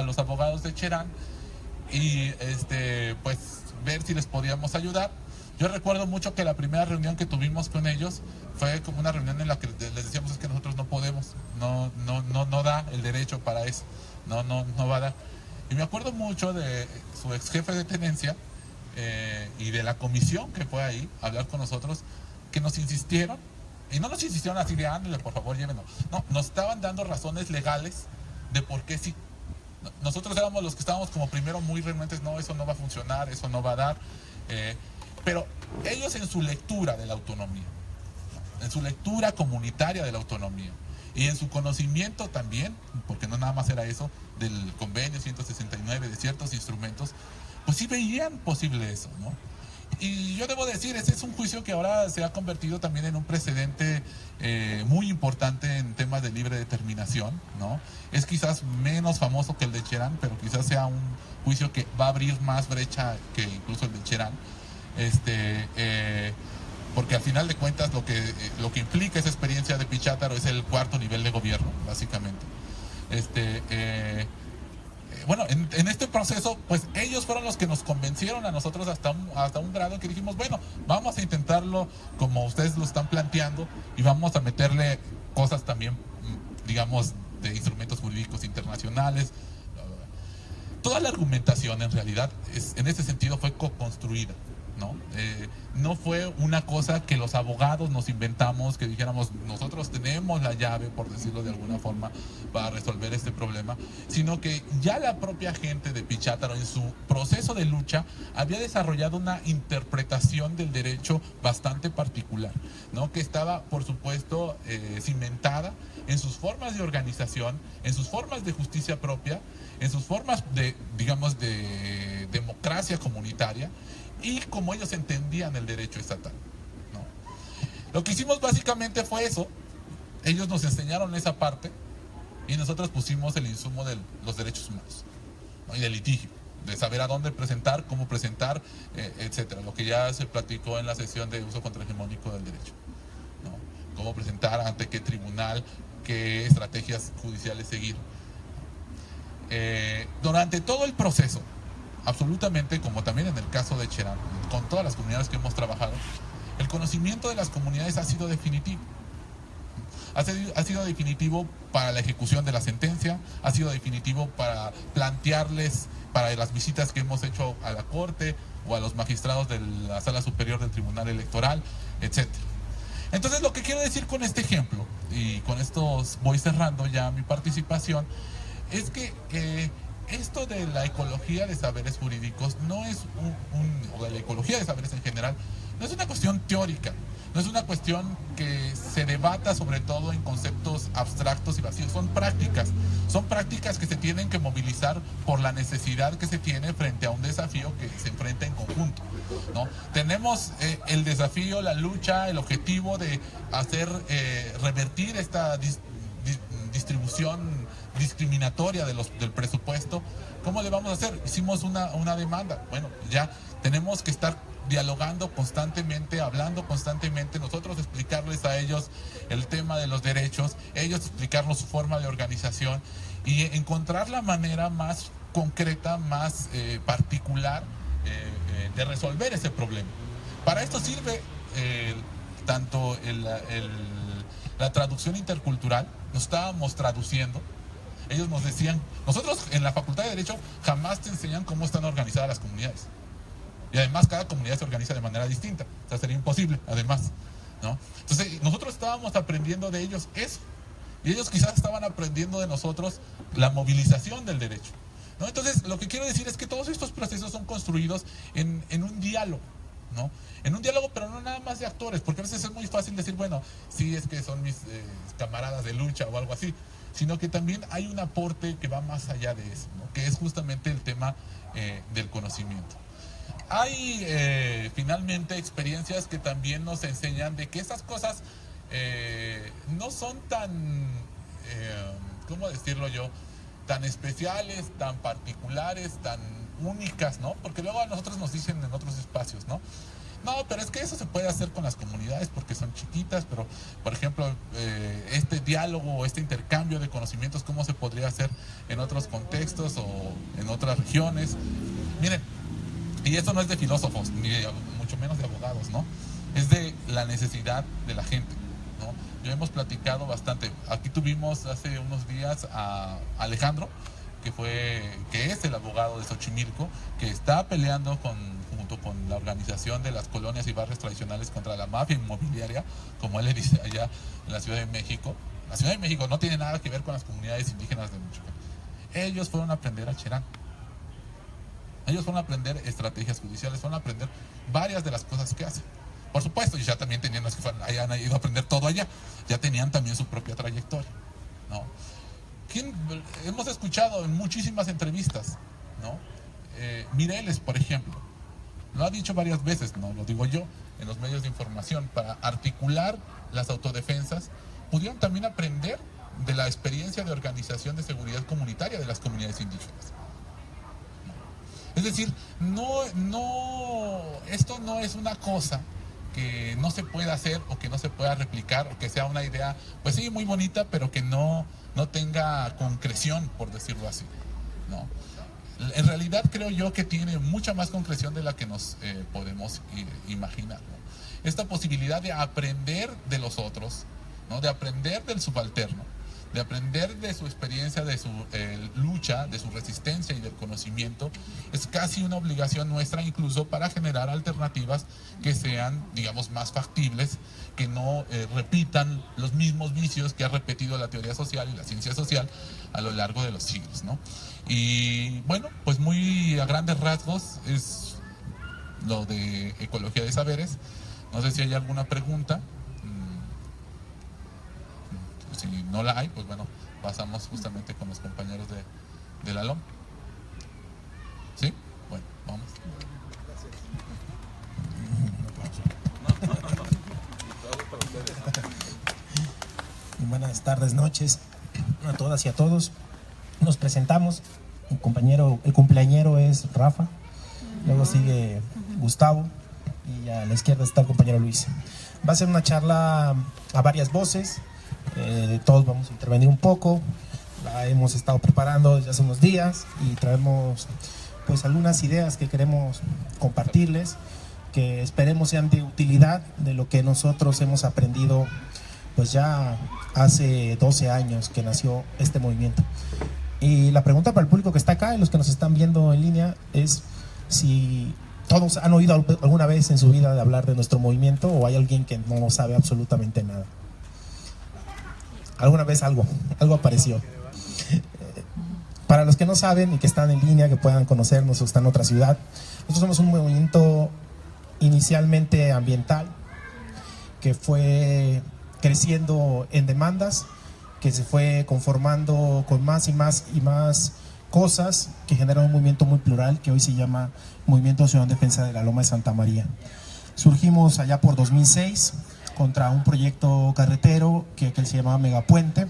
los abogados de Cherán, y pues ver si les podíamos ayudar. Yo recuerdo mucho que la primera reunión que tuvimos con ellos fue como una reunión en la que les decíamos es que nosotros no podemos, no da el derecho para eso, no va a dar. Y me acuerdo mucho de su ex jefe de tenencia y de la comisión que fue ahí a hablar con nosotros, que nos insistieron, y no nos insistieron así de ándale, por favor, llévenos. No, nos estaban dando razones legales de por qué sí. Nosotros éramos los que estábamos como primero muy renuentes, no, eso no va a funcionar, eso no va a dar. Pero ellos en su lectura de la autonomía, en su lectura comunitaria de la autonomía, y en su conocimiento también, porque no nada más era eso, del convenio 169, de ciertos instrumentos, pues sí veían posible eso, ¿no? Y yo debo decir, ese es un juicio que ahora se ha convertido también en un precedente muy importante en temas de libre determinación, ¿no? Es quizás menos famoso que el de Cherán, pero quizás sea un juicio que va a abrir más brecha que incluso el de Cherán. Porque al final de cuentas lo que implica esa experiencia de Pichátaro es el cuarto nivel de gobierno, básicamente. Bueno, en este proceso, pues ellos fueron los que nos convencieron a nosotros hasta un grado en que dijimos, bueno, vamos a intentarlo como ustedes lo están planteando y vamos a meterle cosas también, digamos, de instrumentos jurídicos internacionales. Toda la argumentación en realidad en ese sentido fue co-construida, ¿no? No fue una cosa que los abogados nos inventamos, que dijéramos nosotros tenemos la llave, por decirlo de alguna forma, para resolver este problema, sino que ya la propia gente de Pichátaro en su proceso de lucha había desarrollado una interpretación del derecho bastante particular, ¿no? Que estaba, por supuesto, cimentada en sus formas de organización, en sus formas de justicia propia, en sus formas de, digamos, de democracia comunitaria, y como ellos entendían el derecho estatal, ¿no? Lo que hicimos básicamente fue eso. Ellos nos enseñaron esa parte y nosotros pusimos el insumo de los derechos humanos, ¿no? Y del litigio, de saber a dónde presentar, cómo presentar, etcétera. Lo que ya se platicó en la sesión de uso contrahegemónico del derecho, ¿no? Cómo presentar, ante qué tribunal, qué estrategias judiciales seguir. Durante todo el proceso, absolutamente, como también en el caso de Cherán, con todas las comunidades que hemos trabajado, el conocimiento de las comunidades ha sido definitivo. Ha sido definitivo para la ejecución de la sentencia, ha sido definitivo para plantearles, para las visitas que hemos hecho a la Corte o a los magistrados de la Sala Superior del Tribunal Electoral, etc. Entonces, lo que quiero decir con este ejemplo, y con esto voy cerrando ya mi participación, es que esto de la ecología de saberes jurídicos no es o de la ecología de saberes en general, no es una cuestión teórica, no es una cuestión que se debata sobre todo en conceptos abstractos y vacíos, son prácticas que se tienen que movilizar por la necesidad que se tiene frente a un desafío que se enfrenta en conjunto, ¿no? Tenemos el desafío, la lucha, el objetivo de hacer revertir esta distribución discriminatoria del presupuesto. ¿Cómo le vamos a hacer? Hicimos una demanda. Bueno, ya tenemos que estar dialogando constantemente, hablando constantemente, nosotros explicarles a ellos el tema de los derechos, ellos explicarnos su forma de organización y encontrar la manera más concreta, más particular de resolver ese problema. Para esto sirve tanto la traducción intercultural. Nos estábamos traduciendo. Ellos nos decían, nosotros en la Facultad de Derecho jamás te enseñan cómo están organizadas las comunidades. Y además cada comunidad se organiza de manera distinta. O sea, sería imposible, además, ¿no? Entonces, nosotros estábamos aprendiendo de ellos eso. Y ellos quizás estaban aprendiendo de nosotros la movilización del derecho, ¿no? Entonces, lo que quiero decir es que todos estos procesos son construidos en un diálogo, ¿no? En un diálogo, pero no nada más de actores, porque a veces es muy fácil decir, bueno, sí, es que son mis camaradas de lucha o algo así, sino que también hay un aporte que va más allá de eso, ¿no? Que es justamente el tema del conocimiento. Hay finalmente experiencias que también nos enseñan de que esas cosas no son tan, ¿cómo decirlo yo? tan especiales, tan particulares, tan únicas, ¿no? Porque luego a nosotros nos dicen en otros espacios, ¿no? No, pero es que eso se puede hacer con las comunidades porque son chiquitas, pero, por ejemplo, este diálogo o este intercambio de conocimientos, ¿cómo se podría hacer en otros contextos o en otras regiones? Miren, y esto no es de filósofos, ni mucho menos de abogados, ¿no? Es de la necesidad de la gente, ¿no? Ya hemos platicado bastante. Aquí tuvimos hace unos días a Alejandro, que es el abogado de Xochimilco, que está peleando junto con la organización de las colonias y barrios tradicionales contra la mafia inmobiliaria, como él le dice allá en la Ciudad de México. La Ciudad de México no tiene nada que ver con las comunidades indígenas de Michoacán. Ellos fueron a aprender a Cherán. Ellos fueron a aprender estrategias judiciales, fueron a aprender varias de las cosas que hacen. Por supuesto, y ya también tenían los que hayan ido a aprender todo allá, ya tenían también su propia trayectoria, ¿no? Hemos escuchado en muchísimas entrevistas, ¿no? Mireles, por ejemplo, lo ha dicho varias veces, no lo digo yo, en los medios de información, para articular las autodefensas, pudieron también aprender de la experiencia de organización de seguridad comunitaria de las comunidades indígenas. Es decir, esto no es una cosa que no se pueda hacer o que no se pueda replicar o que sea una idea, pues sí, muy bonita, pero que no tenga concreción, por decirlo así, ¿no? En realidad creo yo que tiene mucha más concreción de la que nos podemos imaginar, ¿no? Esta posibilidad de aprender de los otros, ¿no? De aprender del subalterno, de aprender de su experiencia, de su lucha, de su resistencia y del conocimiento, es casi una obligación nuestra incluso para generar alternativas que sean, digamos, más factibles, que no repitan los mismos vicios que ha repetido la teoría social y la ciencia social a lo largo de los siglos, ¿no? Y bueno, pues muy a grandes rasgos es lo de ecología de saberes. No sé si hay alguna pregunta. Si no la hay, pues bueno, pasamos justamente con los compañeros de la LOM. ¿Sí? Bueno, vamos. Buenas tardes, noches a todas y a todos. Nos presentamos. El cumpleañero es Rafa, luego sigue Gustavo y a la izquierda está el compañero Luis. Va a ser una charla a varias voces. Todos vamos a intervenir un poco. La hemos estado preparando desde hace unos días y traemos pues algunas ideas que queremos compartirles, que esperemos sean de utilidad de lo que nosotros hemos aprendido pues ya hace 12 años que nació este movimiento. Y la pregunta para el público que está acá y los que nos están viendo en línea es si todos han oído alguna vez en su vida de hablar de nuestro movimiento o hay alguien que no sabe absolutamente nada. Alguna vez algo apareció. Para los que no saben y que están en línea, que puedan conocernos o están en otra ciudad, nosotros somos un movimiento inicialmente ambiental que fue creciendo en demandas, que se fue conformando con más y más cosas, que generaron un movimiento muy plural que hoy se llama Movimiento Ciudadano en Defensa de la Loma de Santa María. Surgimos allá por 2006 contra un proyecto carretero que se llamaba Megapuente.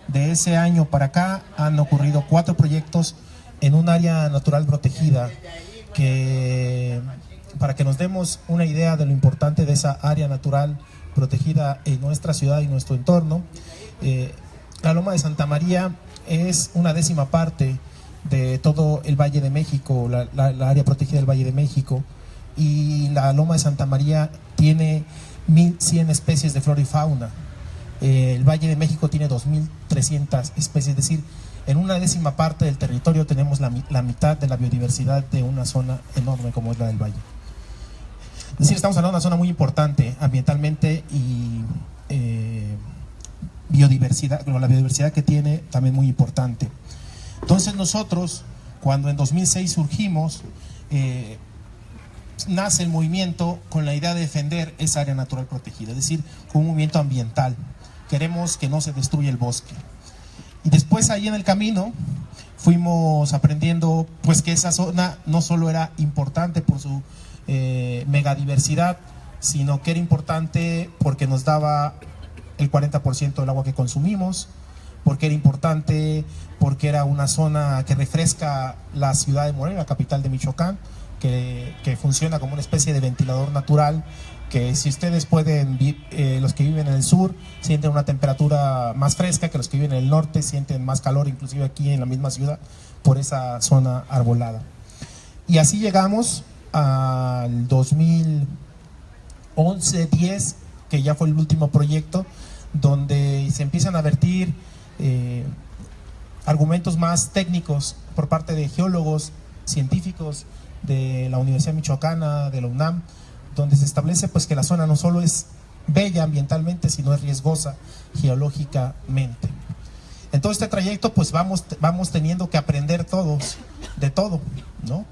De ese año para acá han ocurrido 4 proyectos en un área natural protegida, que para que nos demos una idea de lo importante de esa área natural protegida en nuestra ciudad y nuestro entorno, la Loma de Santa María es una 10ª parte de todo el Valle de México, la área protegida del Valle de México, y la Loma de Santa María tiene 1.100 especies de flora y fauna. El Valle de México tiene 2.300 especies, es decir, en una 10ª parte del territorio tenemos la mitad de la biodiversidad de una zona enorme como es la del Valle. Es decir, estamos hablando de una zona muy importante ambientalmente y biodiversidad, la biodiversidad que tiene también muy importante. Entonces nosotros, cuando en 2006 surgimos, nace el movimiento con la idea de defender esa área natural protegida, es decir, con un movimiento ambiental. Queremos que no se destruya el bosque. Y después ahí en el camino fuimos aprendiendo pues que esa zona no solo era importante por su megadiversidad, sino que era importante porque nos daba el 40% del agua que consumimos, porque era importante, porque era una zona que refresca la ciudad de Morelia, la capital de Michoacán, que funciona como una especie de ventilador natural, que si ustedes pueden, los que viven en el sur sienten una temperatura más fresca, que los que viven en el norte sienten más calor, inclusive aquí en la misma ciudad, por esa zona arbolada. Y así llegamos al 2011-10, que ya fue el último proyecto, donde se empiezan a vertir argumentos más técnicos por parte de geólogos, científicos de la Universidad Michoacana, de la UNAM, donde se establece pues que la zona no solo es bella ambientalmente, sino es riesgosa geológicamente. En todo este trayecto pues vamos teniendo que aprender todos de todo, ¿no?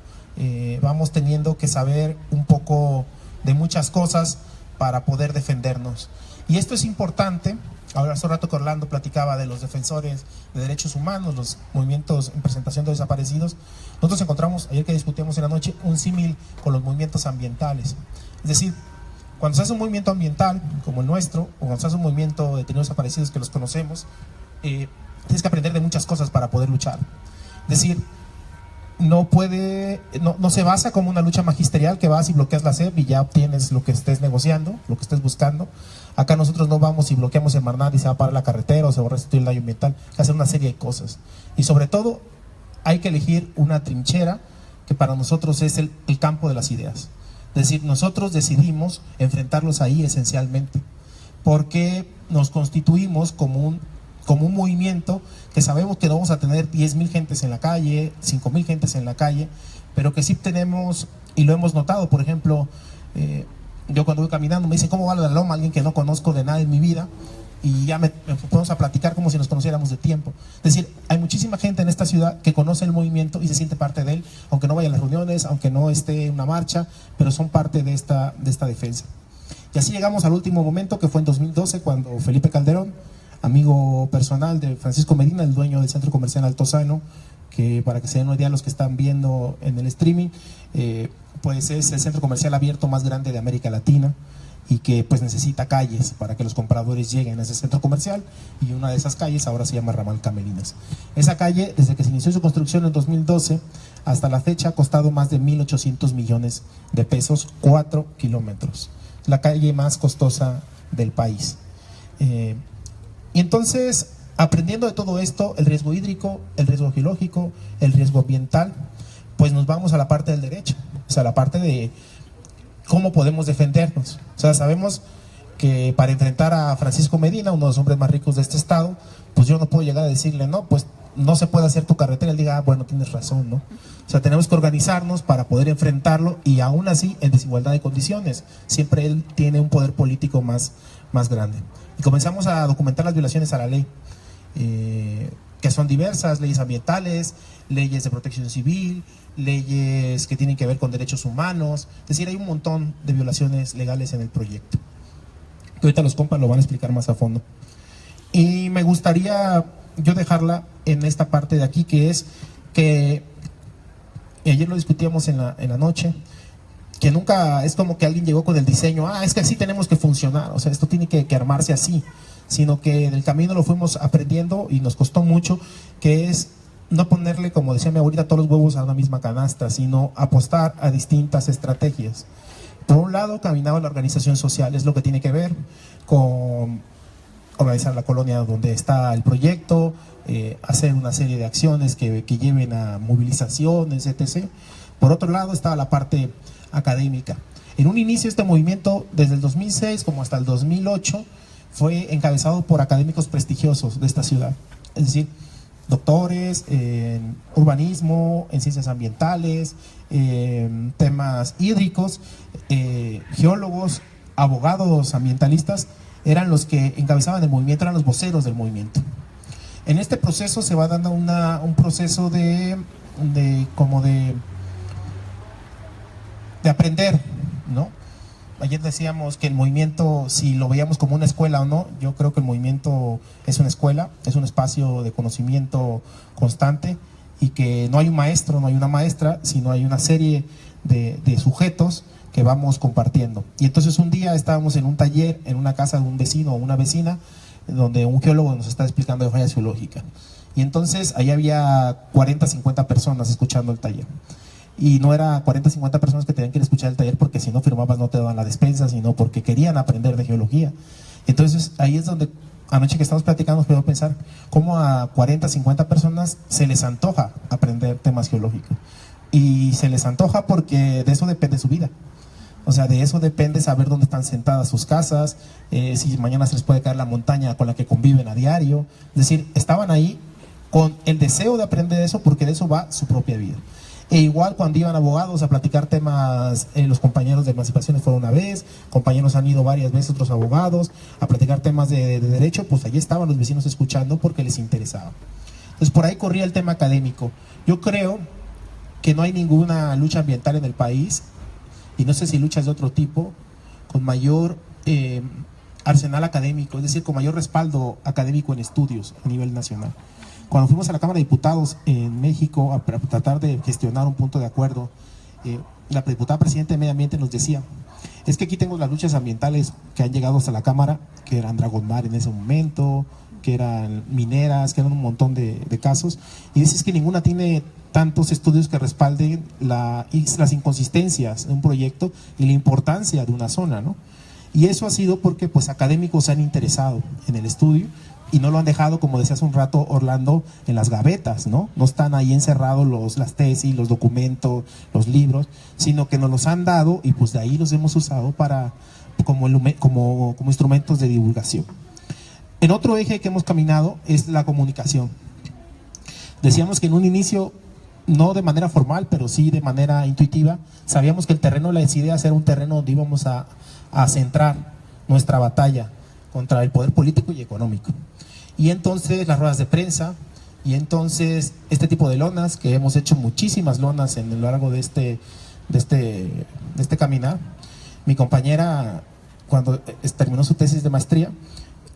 Vamos teniendo que saber un poco de muchas cosas para poder defendernos. Y esto es importante. Ahora hace rato que Orlando platicaba de los defensores de derechos humanos, los movimientos en presentación de desaparecidos. Nosotros encontramos, ayer que discutíamos en la noche, un símil con los movimientos ambientales. Es decir, cuando se hace un movimiento ambiental como el nuestro, o cuando se hace un movimiento de detenidos desaparecidos que los conocemos, tienes que aprender de muchas cosas para poder luchar. Es decir, no se basa como una lucha magisterial que vas y bloqueas la SEP y ya obtienes lo que estés negociando, lo que estés buscando. Acá nosotros no vamos y bloqueamos el Marnat y se va a parar la carretera o se va a restituir el daño ambiental. Hay que hacer una serie de cosas. Y sobre todo, hay que elegir una trinchera que para nosotros es el campo de las ideas. Es decir, nosotros decidimos enfrentarlos ahí esencialmente, porque nos constituimos como un movimiento que sabemos que no vamos a tener 10,000 gentes en la calle, 5,000 gentes en la calle, pero que sí tenemos, y lo hemos notado, por ejemplo, yo cuando voy caminando me dicen, ¿cómo va la loma? Alguien que no conozco de nada en mi vida, y ya me ponemos a platicar como si nos conociéramos de tiempo. Es decir, hay muchísima gente en esta ciudad que conoce el movimiento y se siente parte de él, aunque no vaya a las reuniones, aunque no esté en una marcha, pero son parte de esta defensa. Y así llegamos al último momento, que fue en 2012, cuando Felipe Calderón, amigo personal de Francisco Medina, el dueño del centro comercial Altozano, que para que se den una idea los que están viendo en el streaming, pues es el centro comercial abierto más grande de América Latina y que pues necesita calles para que los compradores lleguen a ese centro comercial, y una de esas calles ahora se llama Ramal Camelinas. Esa calle, desde que se inició su construcción en 2012 hasta la fecha, ha costado más de 1,800 millones de pesos, 4 kilómetros, la calle más costosa del país. Y entonces, aprendiendo de todo esto, el riesgo hídrico, el riesgo geológico, el riesgo ambiental, pues nos vamos a la parte del derecho, o sea, la parte de cómo podemos defendernos. O sea, sabemos que para enfrentar a Francisco Medina, uno de los hombres más ricos de este estado, pues yo no puedo llegar a decirle, no, pues no se puede hacer tu carretera. Él diga, bueno, tienes razón, ¿no? O sea, tenemos que organizarnos para poder enfrentarlo, y aún así, en desigualdad de condiciones, siempre él tiene un poder político más grande. Y comenzamos a documentar las violaciones a la ley, que son diversas: leyes ambientales, leyes de protección civil, leyes que tienen que ver con derechos humanos. Es decir, hay un montón de violaciones legales en el proyecto, que ahorita los compas lo van a explicar más a fondo. Y me gustaría yo dejarla en esta parte de aquí, que es que, y ayer lo discutíamos en la noche, que nunca es como que alguien llegó con el diseño, es que así tenemos que funcionar, o sea, esto tiene que armarse así, sino que en el camino lo fuimos aprendiendo y nos costó mucho, que es no ponerle, como decía mi abuelita, todos los huevos a una misma canasta, sino apostar a distintas estrategias. Por un lado, caminaba la organización social, es lo que tiene que ver con organizar la colonia donde está el proyecto, hacer una serie de acciones que lleven a movilizaciones, etc. Por otro lado, estaba la parte académica. En un inicio, este movimiento, desde el 2006 como hasta el 2008, fue encabezado por académicos prestigiosos de esta ciudad, es decir, doctores en urbanismo, en ciencias ambientales, en temas hídricos, geólogos, abogados ambientalistas, eran los que encabezaban el movimiento, eran los voceros del movimiento. En este proceso se va dando un proceso de aprender, ¿no? Ayer decíamos que el movimiento, si lo veíamos como una escuela o no, yo creo que el movimiento es una escuela, es un espacio de conocimiento constante, y que no hay un maestro, no hay una maestra, sino hay una serie de sujetos que vamos compartiendo. Y entonces un día estábamos en un taller, en una casa de un vecino o una vecina, donde un geólogo nos está explicando de falla geológica. Y entonces ahí había 40, 50 personas escuchando el taller. Y no era 40, 50 personas que tenían que ir a escuchar el taller porque si no firmabas no te daban la despensa, sino porque querían aprender de geología. Entonces ahí es donde anoche que estamos platicando nos podemos pensar cómo a 40, 50 personas se les antoja aprender temas geológicos. Y se les antoja porque de eso depende su vida. O sea, de eso depende saber dónde están sentadas sus casas, si mañana se les puede caer la montaña con la que conviven a diario. Es decir, estaban ahí con el deseo de aprender eso porque de eso va su propia vida. E igual cuando iban abogados a platicar temas, los compañeros de emancipaciones fueron una vez, compañeros han ido varias veces, otros abogados, a platicar temas de derecho, pues allí estaban los vecinos escuchando porque les interesaba. Entonces por ahí corría el tema académico. Yo creo que no hay ninguna lucha ambiental en el país, y no sé si luchas de otro tipo, con mayor arsenal académico, es decir, con mayor respaldo académico en estudios a nivel nacional. Cuando fuimos a la Cámara de Diputados en México a tratar de gestionar un punto de acuerdo, la diputada presidenta de Medio Ambiente nos decía, es que aquí tengo las luchas ambientales que han llegado hasta la Cámara, que eran Dragon Mar en ese momento, que eran mineras, que eran un montón de casos, y dices que ninguna tiene tantos estudios que respalden las inconsistencias de un proyecto y la importancia de una zona, ¿no? Y eso ha sido porque pues académicos se han interesado en el estudio y no lo han dejado, como decía hace un rato Orlando, en las gavetas, ¿no? No están ahí encerrados las tesis, los documentos, los libros, sino que nos los han dado y pues de ahí los hemos usado como instrumentos de divulgación. En otro eje que hemos caminado es la comunicación. Decíamos que en un inicio, no de manera formal, pero sí de manera intuitiva, sabíamos que el terreno de las ideas era un terreno donde íbamos a centrar nuestra batalla contra el poder político y económico. Y entonces las ruedas de prensa, y entonces este tipo de lonas, que hemos hecho muchísimas lonas en lo largo de este caminar. Mi compañera, cuando terminó su tesis de maestría,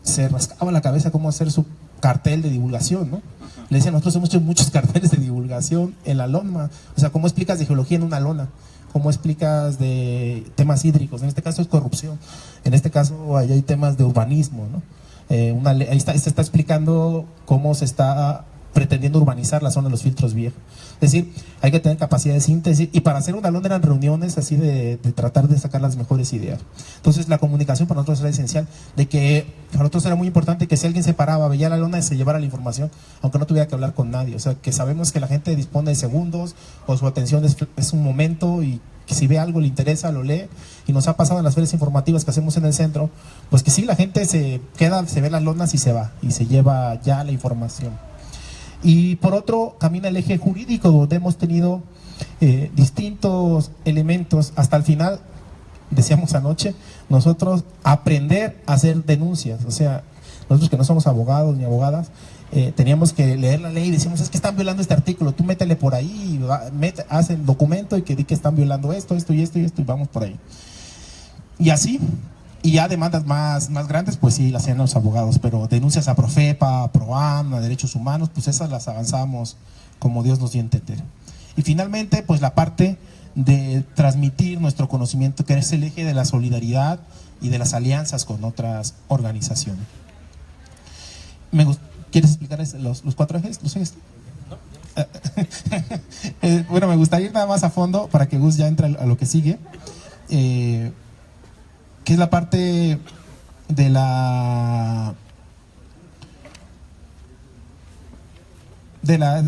se rascaba la cabeza cómo hacer su cartel de divulgación, ¿no? Le decía, nosotros hemos hecho muchos carteles de divulgación en la lona. O sea, ¿cómo explicas de geología en una lona? ¿Cómo explicas de temas hídricos? En este caso es corrupción. En este caso ahí hay temas de urbanismo, ¿no? Ahí se está explicando cómo se está pretendiendo urbanizar la zona de los filtros viejos. Es decir, hay que tener capacidad de síntesis, y para hacer una lona eran reuniones así de tratar de sacar las mejores ideas. Entonces la comunicación para nosotros era esencial, de que para nosotros era muy importante que si alguien se paraba, veía la lona y se llevara la información, aunque no tuviera que hablar con nadie. O sea, que sabemos que la gente dispone de segundos, o su atención es un momento, y que si ve algo, le interesa, lo lee. Y nos ha pasado en las ferias informativas que hacemos en el centro, pues que sí, la gente se queda, se ve las lonas y se va, y se lleva ya la información. Y por otro, camina el eje jurídico, donde hemos tenido distintos elementos. Hasta el final, decíamos anoche, nosotros aprender a hacer denuncias. O sea, nosotros que no somos abogados ni abogadas, teníamos que leer la ley y decíamos, es que están violando este artículo, tú métele por ahí, hacen documento y que di que están violando esto y vamos por ahí. Y así. Y ya demandas más grandes, pues sí, las hacían los abogados, pero denuncias a Profepa, a PROAM, a Derechos Humanos, pues esas las avanzamos como Dios nos dio a entender. Y finalmente, pues la parte de transmitir nuestro conocimiento, que es el eje de la solidaridad y de las alianzas con otras organizaciones. ¿Quieres explicar los cuatro ejes? ¿Los ejes? Bueno, me gustaría ir nada más a fondo para que Gus ya entre a lo que sigue. Que es la parte de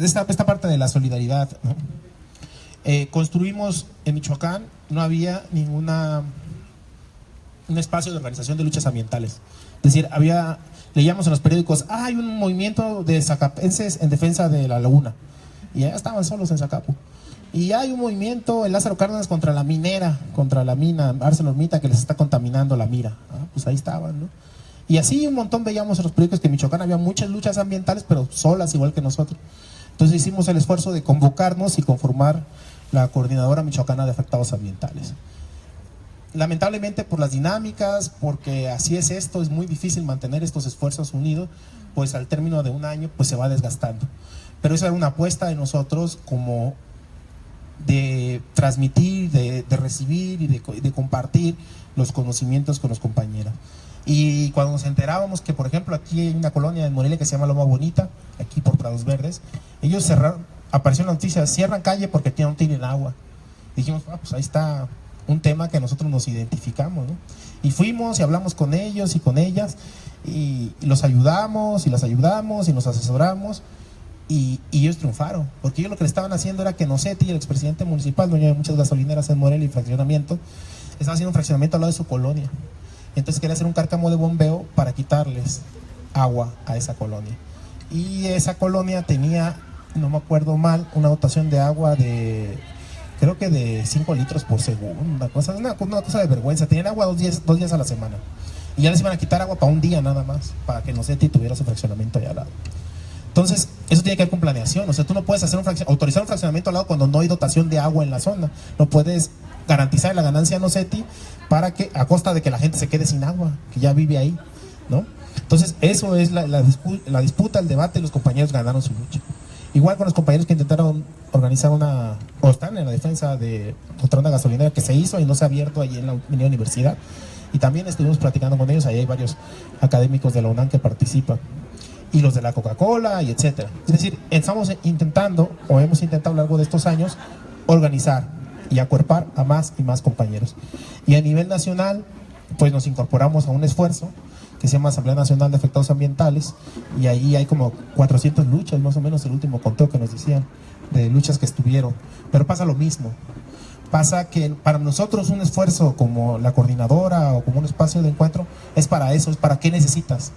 esta parte de la solidaridad, ¿no? Construimos en Michoacán, no había un espacio de organización de luchas ambientales. Es decir, leíamos en los periódicos, hay un movimiento de zacapenses en defensa de la laguna, y ya estaban solos en Zacapu. Y hay un movimiento en Lázaro Cárdenas contra la mina ArcelorMittal, que les está contaminando la mira. Pues ahí estaban, ¿no? Y así un montón veíamos en los periódicos que en Michoacán había muchas luchas ambientales, pero solas igual que nosotros. Entonces hicimos el esfuerzo de convocarnos y conformar la Coordinadora Michoacana de Afectados Ambientales. Lamentablemente por las dinámicas, porque así es esto, es muy difícil mantener estos esfuerzos unidos, pues al término de un año pues se va desgastando. Pero esa era una apuesta de nosotros como de transmitir, de recibir y de compartir los conocimientos con los compañeros. Y cuando nos enterábamos que, por ejemplo, aquí hay una colonia en Morelia que se llama Loma Bonita, aquí por Prados Verdes, ellos cerraron, apareció la noticia, cierran calle porque no tienen agua. Dijimos, pues ahí está un tema que nosotros nos identificamos, ¿no? Y fuimos y hablamos con ellos y con ellas, y los ayudamos y las ayudamos y nos asesoramos, y ellos triunfaron, porque ellos lo que le estaban haciendo era que Nocetti, el expresidente municipal, dueño de muchas gasolineras en Morelia y fraccionamiento, estaba haciendo un fraccionamiento al lado de su colonia. Entonces quería hacer un cárcamo de bombeo para quitarles agua a esa colonia. Y esa colonia tenía, no me acuerdo mal, una dotación de agua de, creo que de 5 litros por segundo, una cosa de vergüenza. Tenían agua 2 días a la semana. Y ya les iban a quitar agua para un día nada más, para que Nocetti tuviera su fraccionamiento allá al lado. Entonces, eso tiene que ver con planeación. O sea, tú no puedes hacer autorizar un fraccionamiento al lado cuando no hay dotación de agua en la zona. No puedes garantizar la ganancia a Nocetti para que, a costa de que la gente se quede sin agua, que ya vive ahí, ¿no? Entonces, eso es la disputa, el debate, y los compañeros ganaron su lucha. Igual con los compañeros que intentaron organizar o están en la defensa contra una gasolinera que se hizo y no se ha abierto allí en la universidad. Y también estuvimos platicando con ellos, ahí hay varios académicos de la UNAM que participan, y los de la Coca-Cola, y etcétera. Es decir, hemos intentado a lo largo de estos años organizar y acuerpar a más y más compañeros. Y a nivel nacional, pues nos incorporamos a un esfuerzo que se llama Asamblea Nacional de Afectados Ambientales, y ahí hay como 400 luchas, más o menos el último conteo que nos decían, de luchas que estuvieron. Pero pasa lo mismo. Pasa que para nosotros un esfuerzo como la coordinadora o como un espacio de encuentro es para eso, es para qué necesitas.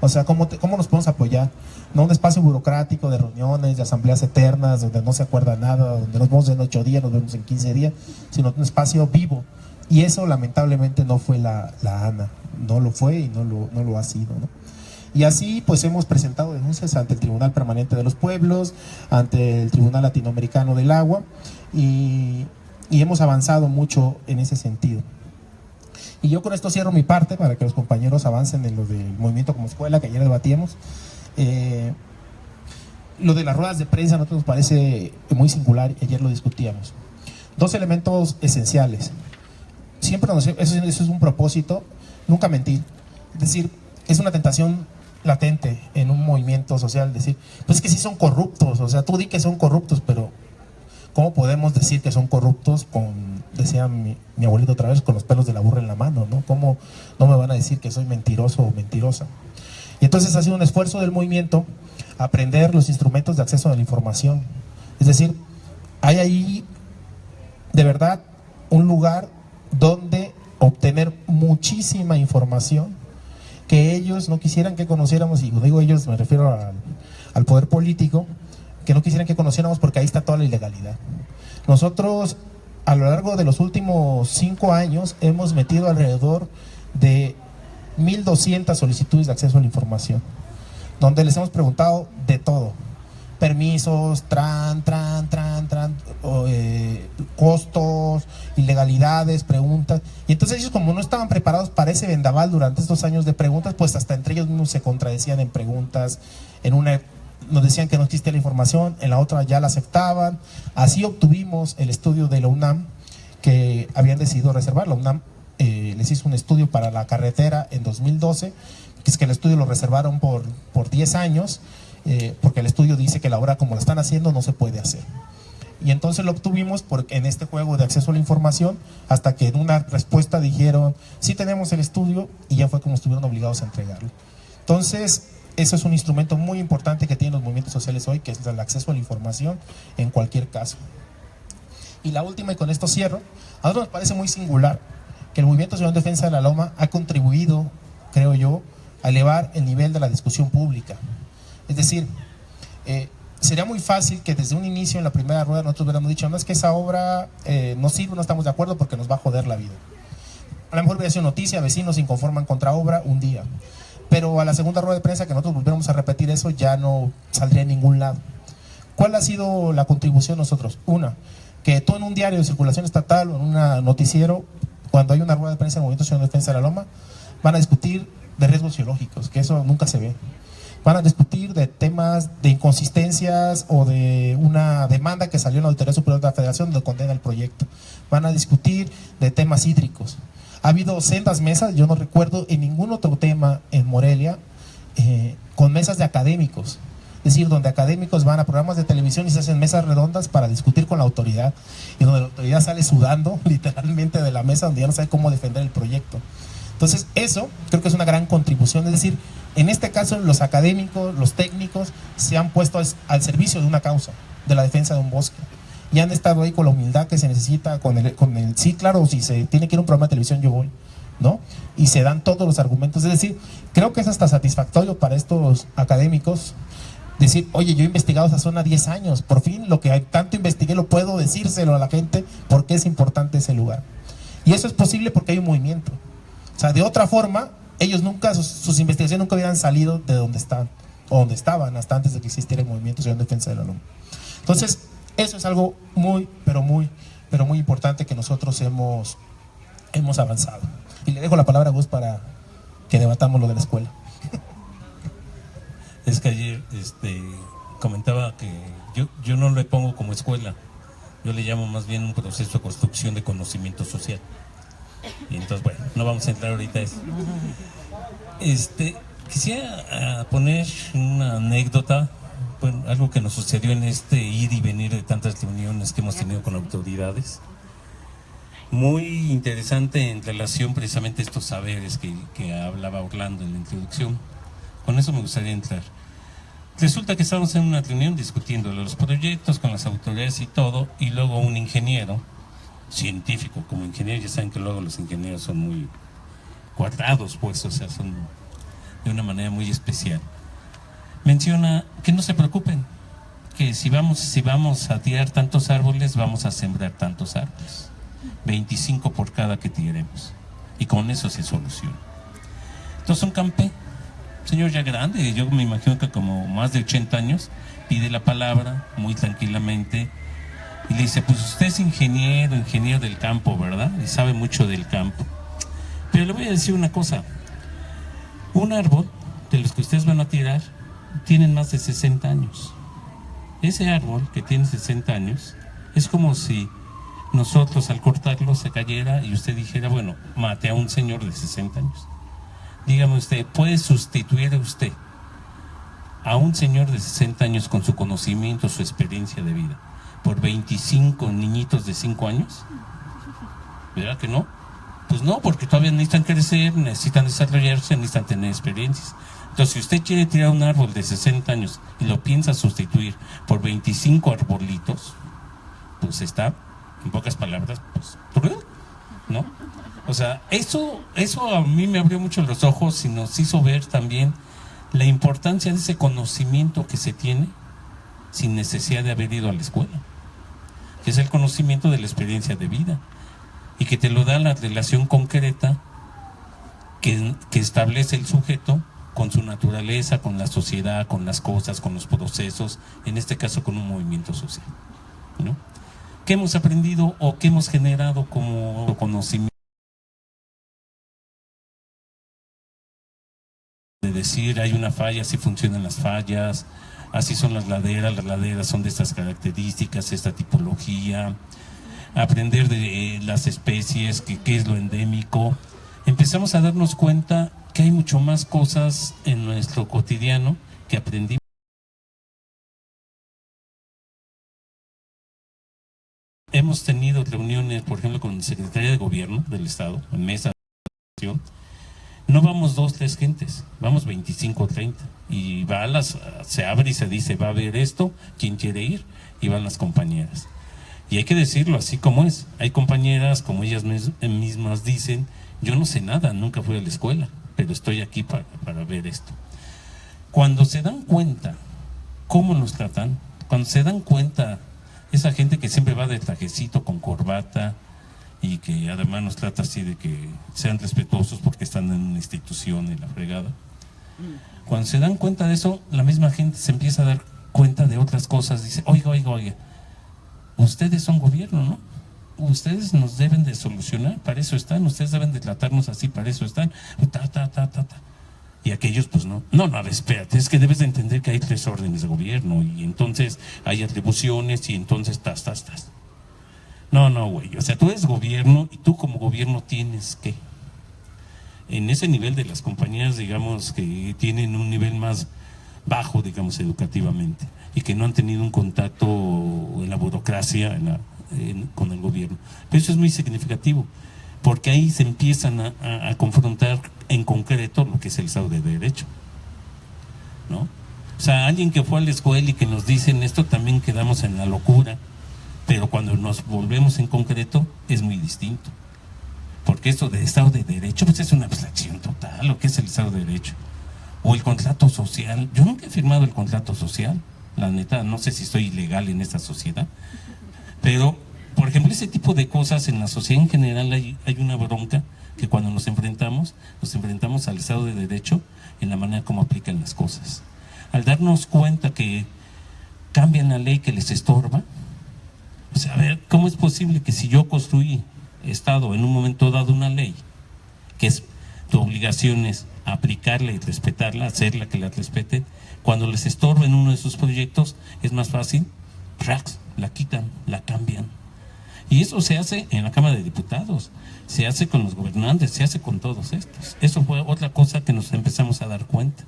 O sea, ¿cómo nos podemos apoyar? No un espacio burocrático de reuniones, de asambleas eternas, donde no se acuerda nada, donde nos vemos en 8 días, nos vemos en 15 días, sino un espacio vivo. Y eso lamentablemente no fue la ANA, no lo fue y no lo ha sido, ¿no? Y así pues hemos presentado denuncias ante el Tribunal Permanente de los Pueblos, ante el Tribunal Latinoamericano del Agua, y hemos avanzado mucho en ese sentido. Y yo con esto cierro mi parte para que los compañeros avancen en lo del movimiento como escuela, que ayer debatíamos. Lo de las ruedas de prensa a nosotros nos parece muy singular, y ayer lo discutíamos. 2 elementos esenciales. Siempre eso es un propósito, nunca mentir. Es decir, es una tentación latente en un movimiento social decir, pues es que sí son corruptos, o sea, tú di que son corruptos, pero ¿cómo podemos decir que son corruptos decía mi abuelito otra vez, con los pelos de la burra en la mano, ¿no? ¿Cómo no me van a decir que soy mentiroso o mentirosa? Y entonces ha sido un esfuerzo del movimiento aprender los instrumentos de acceso a la información. Es decir, hay ahí de verdad un lugar donde obtener muchísima información que ellos no quisieran que conociéramos, y digo ellos, me refiero al poder político, que no quisieran que conociéramos, porque ahí está toda la ilegalidad. Nosotros a lo largo de los últimos 5 años hemos metido alrededor de 1,200 solicitudes de acceso a la información, donde les hemos preguntado de todo: permisos, costos, ilegalidades, preguntas. Y entonces ellos, como no estaban preparados para ese vendaval durante estos años de preguntas, pues hasta entre ellos mismos se contradecían en preguntas. En una nos decían que no existía la información, en la otra ya la aceptaban. Así obtuvimos el estudio de la UNAM, que habían decidido reservar. La UNAM les hizo un estudio para la carretera en 2012, que es que el estudio lo reservaron por 10 años, porque el estudio dice que la obra como la están haciendo no se puede hacer. Y entonces lo obtuvimos en este juego de acceso a la información, hasta que en una respuesta dijeron, sí tenemos el estudio, y ya fue como estuvieron obligados a entregarlo. Entonces, eso es un instrumento muy importante que tienen los movimientos sociales hoy, que es el acceso a la información en cualquier caso. Y la última, y con esto cierro, a nosotros nos parece muy singular que el Movimiento Ciudadano en Defensa de la Loma ha contribuido, creo yo, a elevar el nivel de la discusión pública. Es decir, sería muy fácil que desde un inicio en la primera rueda nosotros hubiéramos dicho, no, es que esa obra no sirve, no estamos de acuerdo porque nos va a joder la vida. A lo mejor hubiera sido noticia, vecinos se inconforman contra obra un día. Pero a la segunda rueda de prensa que nosotros volviéramos a repetir eso, ya no saldría en ningún lado. ¿Cuál ha sido la contribución nosotros? Una, que tú en un diario de circulación estatal o en un noticiero, cuando hay una rueda de prensa del Movimiento Ciudadano de Defensa de la Loma, van a discutir de riesgos geológicos, que eso nunca se ve. Van a discutir de temas de inconsistencias o de una demanda que salió en la Auditoría Superior de la Federación donde condena el proyecto. Van a discutir de temas hídricos. Ha habido sendas mesas, yo no recuerdo en ningún otro tema en Morelia, con mesas de académicos. Es decir, donde académicos van a programas de televisión y se hacen mesas redondas para discutir con la autoridad, y donde la autoridad sale sudando literalmente de la mesa, donde ya no sabe cómo defender el proyecto. Entonces eso creo que es una gran contribución, es decir, en este caso los académicos, los técnicos se han puesto al servicio de una causa, de la defensa de un bosque, y han estado ahí con la humildad que se necesita, con el sí, claro, si se tiene que ir a un programa de televisión yo voy, ¿no? Y se dan todos los argumentos, es decir, creo que es hasta satisfactorio para estos académicos decir, oye, yo he investigado esa zona 10 años, por fin lo que tanto investigué lo puedo decírselo a la gente porque es importante ese lugar. Y eso es posible porque hay un movimiento. O sea, de otra forma, ellos nunca, sus investigaciones nunca hubieran salido de donde están, o donde estaban, hasta antes de que existiera el Movimiento Ciudadano en Defensa del Alumno. Entonces, eso es algo muy, pero muy importante que nosotros hemos avanzado. Y le dejo la palabra a Gus para que debatamos lo de la escuela. Es que ayer comentaba que yo no le pongo como escuela, yo le llamo más bien un proceso de construcción de conocimiento social. Y entonces, bueno, no vamos a entrar ahorita a eso. Quisiera poner una anécdota, bueno, algo que nos sucedió en este ir y venir de tantas reuniones que hemos tenido con autoridades. Muy interesante en relación precisamente a estos saberes que hablaba Orlando en la introducción. Con eso me gustaría entrar. Resulta que estábamos en una reunión discutiendo los proyectos con las autoridades y todo, y luego un ingeniero científico, como ingeniero, ya saben que luego los ingenieros son muy cuadrados, pues, o sea, son de una manera muy especial. Menciona que no se preocupen, que si vamos a tirar tantos árboles, vamos a sembrar tantos árboles, 25 por cada que tiremos, y con eso se soluciona. Entonces un campé, señor ya grande, yo me imagino que como más de 80 años, pide la palabra muy tranquilamente y le dice, pues usted es ingeniero del campo, ¿verdad? Y sabe mucho del campo. Pero le voy a decir una cosa, un árbol de los que ustedes van a tirar tienen más de 60 años. Ese árbol que tiene 60 años es como si nosotros al cortarlo se cayera y usted dijera, bueno, mate a un señor de 60 años. Dígame usted, ¿puede sustituir a usted a un señor de 60 años con su conocimiento, su experiencia de vida, por 25 niñitos de 5 años? ¿Verdad que no? Pues no, porque todavía necesitan crecer, necesitan desarrollarse, necesitan tener experiencias. Entonces, si usted quiere tirar un árbol de 60 años y lo piensa sustituir por 25 arbolitos, pues está, en pocas palabras, pues, ¿no? O sea, eso a mí me abrió mucho los ojos y nos hizo ver también la importancia de ese conocimiento que se tiene sin necesidad de haber ido a la escuela, que es el conocimiento de la experiencia de vida y que te lo da la relación concreta que establece el sujeto con su naturaleza, con la sociedad, con las cosas, con los procesos, en este caso con un movimiento social, ¿no? ¿Qué hemos aprendido o qué hemos generado como conocimiento? De decir, hay una falla, así funcionan las fallas, así son las laderas son de estas características, esta tipología, aprender de las especies, qué es lo endémico. Empezamos a darnos cuenta que hay mucho más cosas en nuestro cotidiano que aprendimos. Hemos tenido reuniones, por ejemplo, con el secretario de Gobierno del Estado, en mesa de acción. No vamos 2, 3 gentes, vamos 25, 30. Y se abre y se dice, va a haber esto, ¿quién quiere ir? Y van las compañeras. Y hay que decirlo así como es. Hay compañeras, como ellas mismas dicen, yo no sé nada, nunca fui a la escuela, pero estoy aquí para ver esto. Cuando se dan cuenta cómo nos tratan, cuando se dan cuenta esa gente que siempre va de trajecito con corbata y que además nos trata así de que sean respetuosos porque están en una institución y la fregada, cuando se dan cuenta de eso, la misma gente se empieza a dar cuenta de otras cosas, dice, oiga, ustedes son gobierno, ¿no? Ustedes nos deben de solucionar, para eso están, ustedes deben de tratarnos así, para eso están, Y aquellos, pues no, a ver, espérate, es que debes de entender que hay 3 órdenes de gobierno y entonces hay atribuciones y entonces No, güey, o sea, tú eres gobierno y tú como gobierno tienes que, en ese nivel de las compañías, digamos, que tienen un nivel más bajo, digamos, educativamente, y que no han tenido un contacto en la burocracia con el gobierno. Pero eso es muy significativo, porque ahí se empiezan a confrontar en concreto lo que es el Estado de Derecho, ¿no? O sea, alguien que fue a la escuela y que nos dicen esto, también quedamos en la locura, pero cuando nos volvemos en concreto es muy distinto, porque esto de Estado de Derecho pues es una abstracción total. Lo que es el Estado de Derecho o el contrato social, yo nunca he firmado el contrato social, la neta, no sé si estoy ilegal en esta sociedad, pero por ejemplo ese tipo de cosas en la sociedad en general hay una bronca, que cuando nos enfrentamos al Estado de Derecho en la manera como aplican las cosas. Al darnos cuenta que cambian la ley que les estorba, o sea, a ver, ¿cómo es posible que si yo construí Estado en un momento dado una ley, que es tu obligación es aplicarla y respetarla, hacerla que la respete, cuando les estorba en uno de sus proyectos es más fácil, la quitan, la cambian? Y eso se hace en la Cámara de Diputados, se hace con los gobernantes, se hace con todos estos. Eso fue otra cosa que nos empezamos a dar cuenta.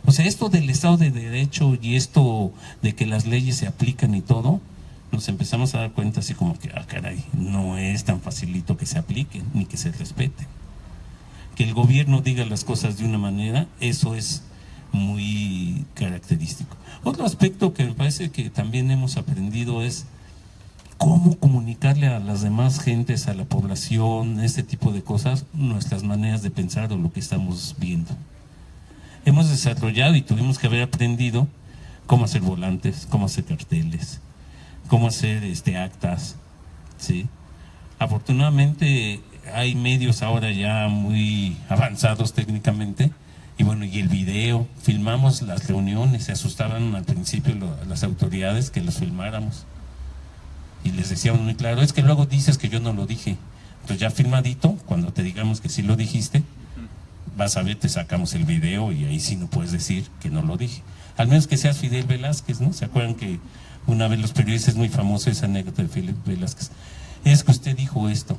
O sea, esto del Estado de Derecho y esto de que las leyes se aplican y todo, nos empezamos a dar cuenta así como que, caray, no es tan facilito que se apliquen ni que se respeten. Que el gobierno diga las cosas de una manera, eso es muy característico. Otro aspecto que me parece que también hemos aprendido es cómo comunicarle a las demás gentes, a la población, este tipo de cosas, nuestras maneras de pensar o lo que estamos viendo. Hemos desarrollado y tuvimos que haber aprendido cómo hacer volantes, cómo hacer carteles, cómo hacer actas, ¿sí? Afortunadamente hay medios ahora ya muy avanzados técnicamente, y bueno, y el video, filmamos las reuniones. Se asustaban al principio las autoridades que las filmáramos, y les decíamos muy claro, es que luego dices que yo no lo dije. Entonces ya filmadito, cuando te digamos que sí lo dijiste, vas a ver, te sacamos el video y ahí sí no puedes decir que no lo dije. Al menos que seas Fidel Velázquez, ¿no? ¿Se acuerdan que una vez los periodistas, es muy famoso esa anécdota de Fidel Velázquez? Es que usted dijo esto.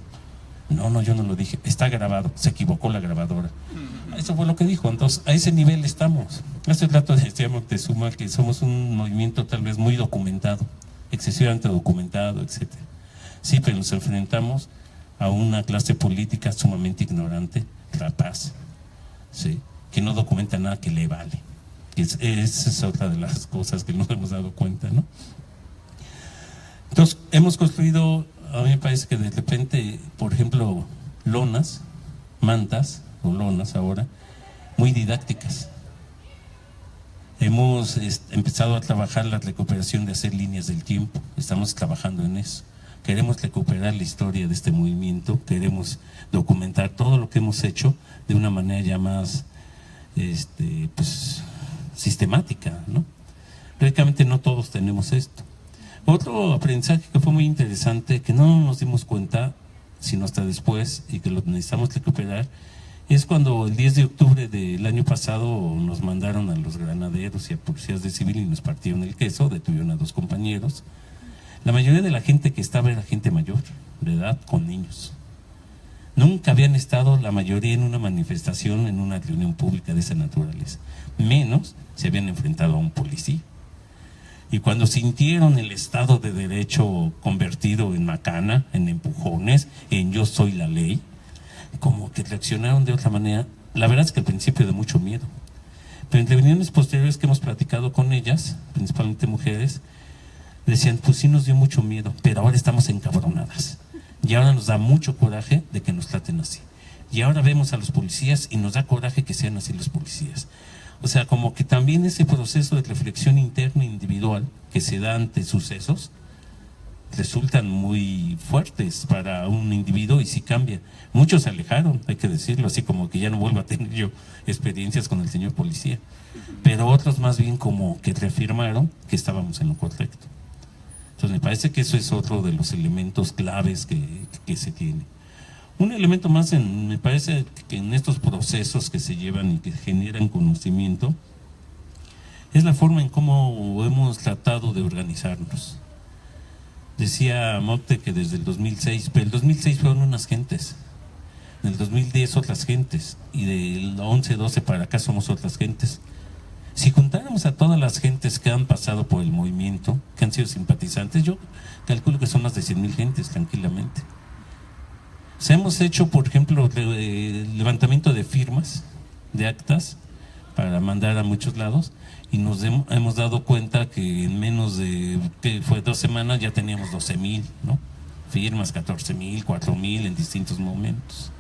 No, yo no lo dije, está grabado, se equivocó la grabadora. Eso fue lo que dijo. Entonces, a ese nivel estamos. Hace rato decía Moctezuma que somos un movimiento tal vez muy documentado, excesivamente documentado, etc. Sí, pero nos enfrentamos a una clase política sumamente ignorante, rapaz, ¿sí? Que no documenta nada, que le vale. Esa es otra de las cosas que nos hemos dado cuenta, ¿no? Entonces, hemos construido, a mí me parece que de repente, por ejemplo, lonas, mantas o lonas ahora, muy didácticas. Hemos empezado a trabajar la recuperación de hacer líneas del tiempo, estamos trabajando en eso. Queremos recuperar la historia de este movimiento, queremos documentar todo lo que hemos hecho de una manera ya más pues, sistemática, ¿no? Lógicamente no todos tenemos esto. Otro aprendizaje que fue muy interesante, que no nos dimos cuenta, sino hasta después, y que lo necesitamos recuperar, es cuando el 10 de octubre del año pasado nos mandaron a los granaderos y a policías de civil y nos partieron el queso, detuvieron a 2 compañeros. La mayoría de la gente que estaba era gente mayor, de edad, con niños. Nunca habían estado la mayoría en una manifestación, en una reunión pública de esa naturaleza. Menos se habían enfrentado a un policía. Y cuando sintieron el Estado de Derecho convertido en macana, en empujones, en yo soy la ley, como que reaccionaron de otra manera. La verdad es que al principio de mucho miedo. Pero en reuniones posteriores que hemos platicado con ellas, principalmente mujeres, decían, pues sí nos dio mucho miedo, pero ahora estamos encabronadas. Y ahora nos da mucho coraje de que nos traten así. Y ahora vemos a los policías y nos da coraje que sean así los policías. O sea, como que también ese proceso de reflexión interna e individual que se da ante sucesos resultan muy fuertes para un individuo y sí cambia. Muchos se alejaron, hay que decirlo, así como que ya no vuelvo a tener yo experiencias con el señor policía. Pero otros más bien como que reafirmaron que estábamos en lo correcto. Entonces me parece que eso es otro de los elementos claves que se tiene. Un elemento más, me parece que en estos procesos que se llevan y que generan conocimiento, es la forma en cómo hemos tratado de organizarnos. Decía Mocte que desde el 2006, pero el 2006 fueron unas gentes. En En el 2010 otras gentes, y del 11, 12 para acá somos otras gentes. Si juntáramos a todas las gentes que han pasado por el movimiento, que han sido simpatizantes, yo calculo que son más de 100,000 gentes tranquilamente. O sea, hemos hecho, por ejemplo, levantamiento de firmas, de actas, para mandar a muchos lados, y nos hemos dado cuenta que en menos de, que fue 2 semanas, ya teníamos 12,000, ¿no? Firmas, 14,000, 4,000 en distintos momentos.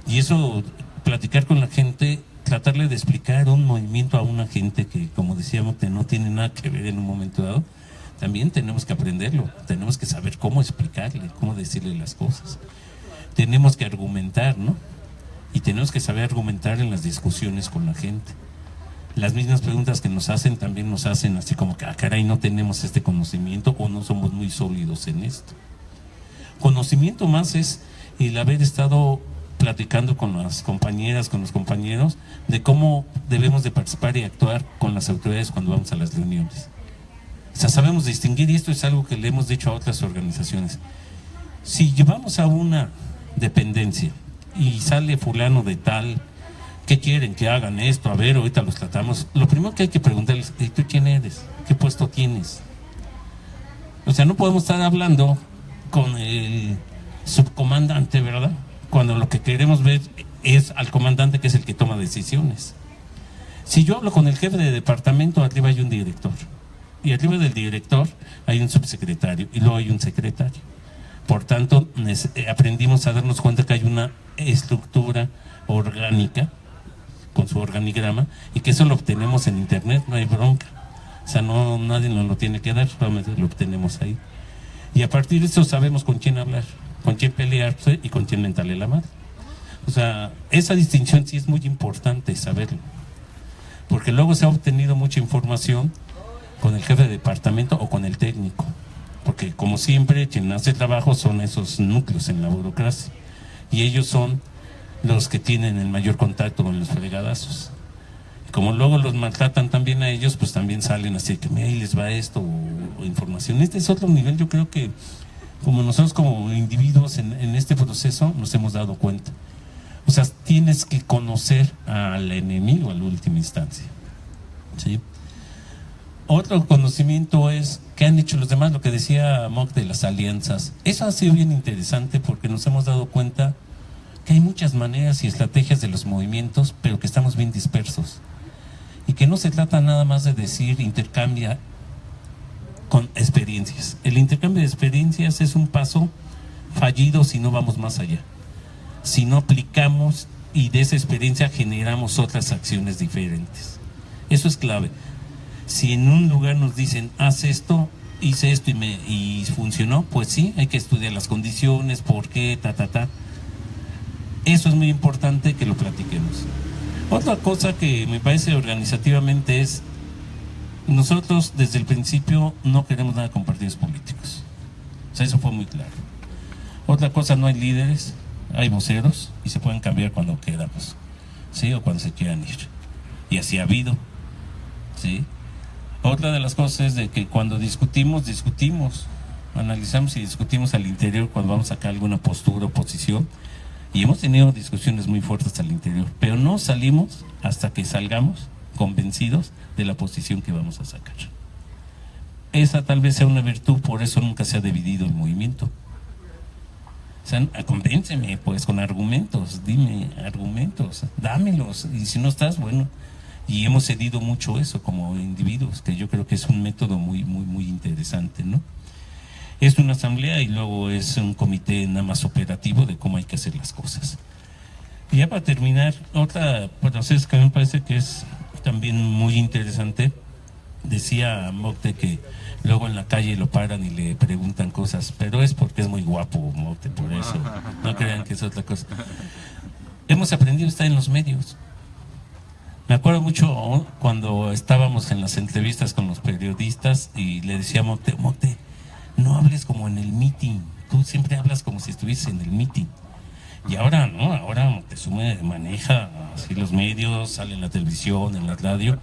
Y eso, platicar con la gente, tratarle de explicar un movimiento a una gente que, como decíamos, que no tiene nada que ver en un momento dado, también tenemos que aprenderlo, tenemos que saber cómo explicarle, cómo decirle las cosas. Tenemos que argumentar, ¿no? Y tenemos que saber argumentar en las discusiones con la gente. Las mismas preguntas que nos hacen también nos hacen así como que, caray, no tenemos este conocimiento o no somos muy sólidos en esto. Conocimiento más es el haber estado platicando con las compañeras, con los compañeros, de cómo debemos de participar y actuar con las autoridades cuando vamos a las reuniones. O sea, sabemos distinguir, y esto es algo que le hemos dicho a otras organizaciones. Si llevamos a una dependencia y sale fulano de tal, ¿qué quieren? Que hagan esto, a ver, ahorita los tratamos. Lo primero que hay que preguntarles, ¿y tú quién eres? ¿Qué puesto tienes? O sea, no podemos estar hablando con el subcomandante, ¿verdad? Cuando lo que queremos ver es al comandante, que es el que toma decisiones. Si yo hablo con el jefe de departamento, arriba hay un director, y arriba del director hay un subsecretario, y luego hay un secretario. Por tanto, aprendimos a darnos cuenta que hay una estructura orgánica con su organigrama, y que eso lo obtenemos en internet, no hay bronca. O sea, no, nadie nos lo tiene que dar, solamente lo obtenemos ahí. Y a partir de eso sabemos con quién hablar, con quién pelearse y con quién mentarle la madre. O sea, esa distinción sí es muy importante saberlo, porque luego se ha obtenido mucha información con el jefe de departamento o con el técnico, porque como siempre quien hace trabajo son esos núcleos en la burocracia, y ellos son los que tienen el mayor contacto con los fregadazos. Como luego los maltratan también a ellos, pues también salen así que ahí les va esto o información. Este es otro nivel. Yo creo que como nosotros como individuos en este proceso nos hemos dado cuenta. O sea, tienes que conocer al enemigo a la última instancia, ¿sí? Otro conocimiento es qué han hecho los demás, lo que decía Mock de las alianzas. Eso ha sido bien interesante porque nos hemos dado cuenta que hay muchas maneras y estrategias de los movimientos, pero que estamos bien dispersos. Y que no se trata nada más de decir intercambia con experiencias. El intercambio de experiencias es un paso fallido si no vamos más allá. Si no aplicamos y de esa experiencia generamos otras acciones diferentes. Eso es clave. Si en un lugar nos dicen, haz esto, hice esto y funcionó, pues sí, hay que estudiar las condiciones, por qué, Eso es muy importante que lo platiquemos. Otra cosa que me parece organizativamente es, nosotros desde el principio no queremos nada con partidos políticos. O sea, eso fue muy claro. Otra cosa, no hay líderes, hay voceros y se pueden cambiar cuando queramos, ¿sí? O cuando se quieran ir. Y así ha habido, ¿sí? Otra de las cosas es de que cuando discutimos, analizamos y discutimos al interior cuando vamos a sacar alguna postura o posición. Y hemos tenido discusiones muy fuertes al interior, pero no salimos hasta que salgamos convencidos de la posición que vamos a sacar. Esa tal vez sea una virtud, por eso nunca se ha dividido el movimiento. O sea, convénceme pues con argumentos, dime argumentos, dámelos, y si no estás, bueno. Y hemos cedido mucho eso como individuos, que yo creo que es un método muy interesante, ¿no? Es una asamblea y luego es un comité nada más operativo de cómo hay que hacer las cosas. Y ya para terminar, otra proceso que a mí me parece que es también muy interesante, decía Mocte que luego en la calle lo paran y le preguntan cosas, pero es porque es muy guapo Mocte, por eso, no crean que es otra cosa. Hemos aprendido a estar en los medios. Me acuerdo mucho cuando estábamos en las entrevistas con los periodistas y le decía a Mocte, no hables como en el meeting, tú siempre hablas como si estuvieses en el meeting. Y ahora no, ahora Moctezuma maneja así los medios, sale en la televisión, en la radio,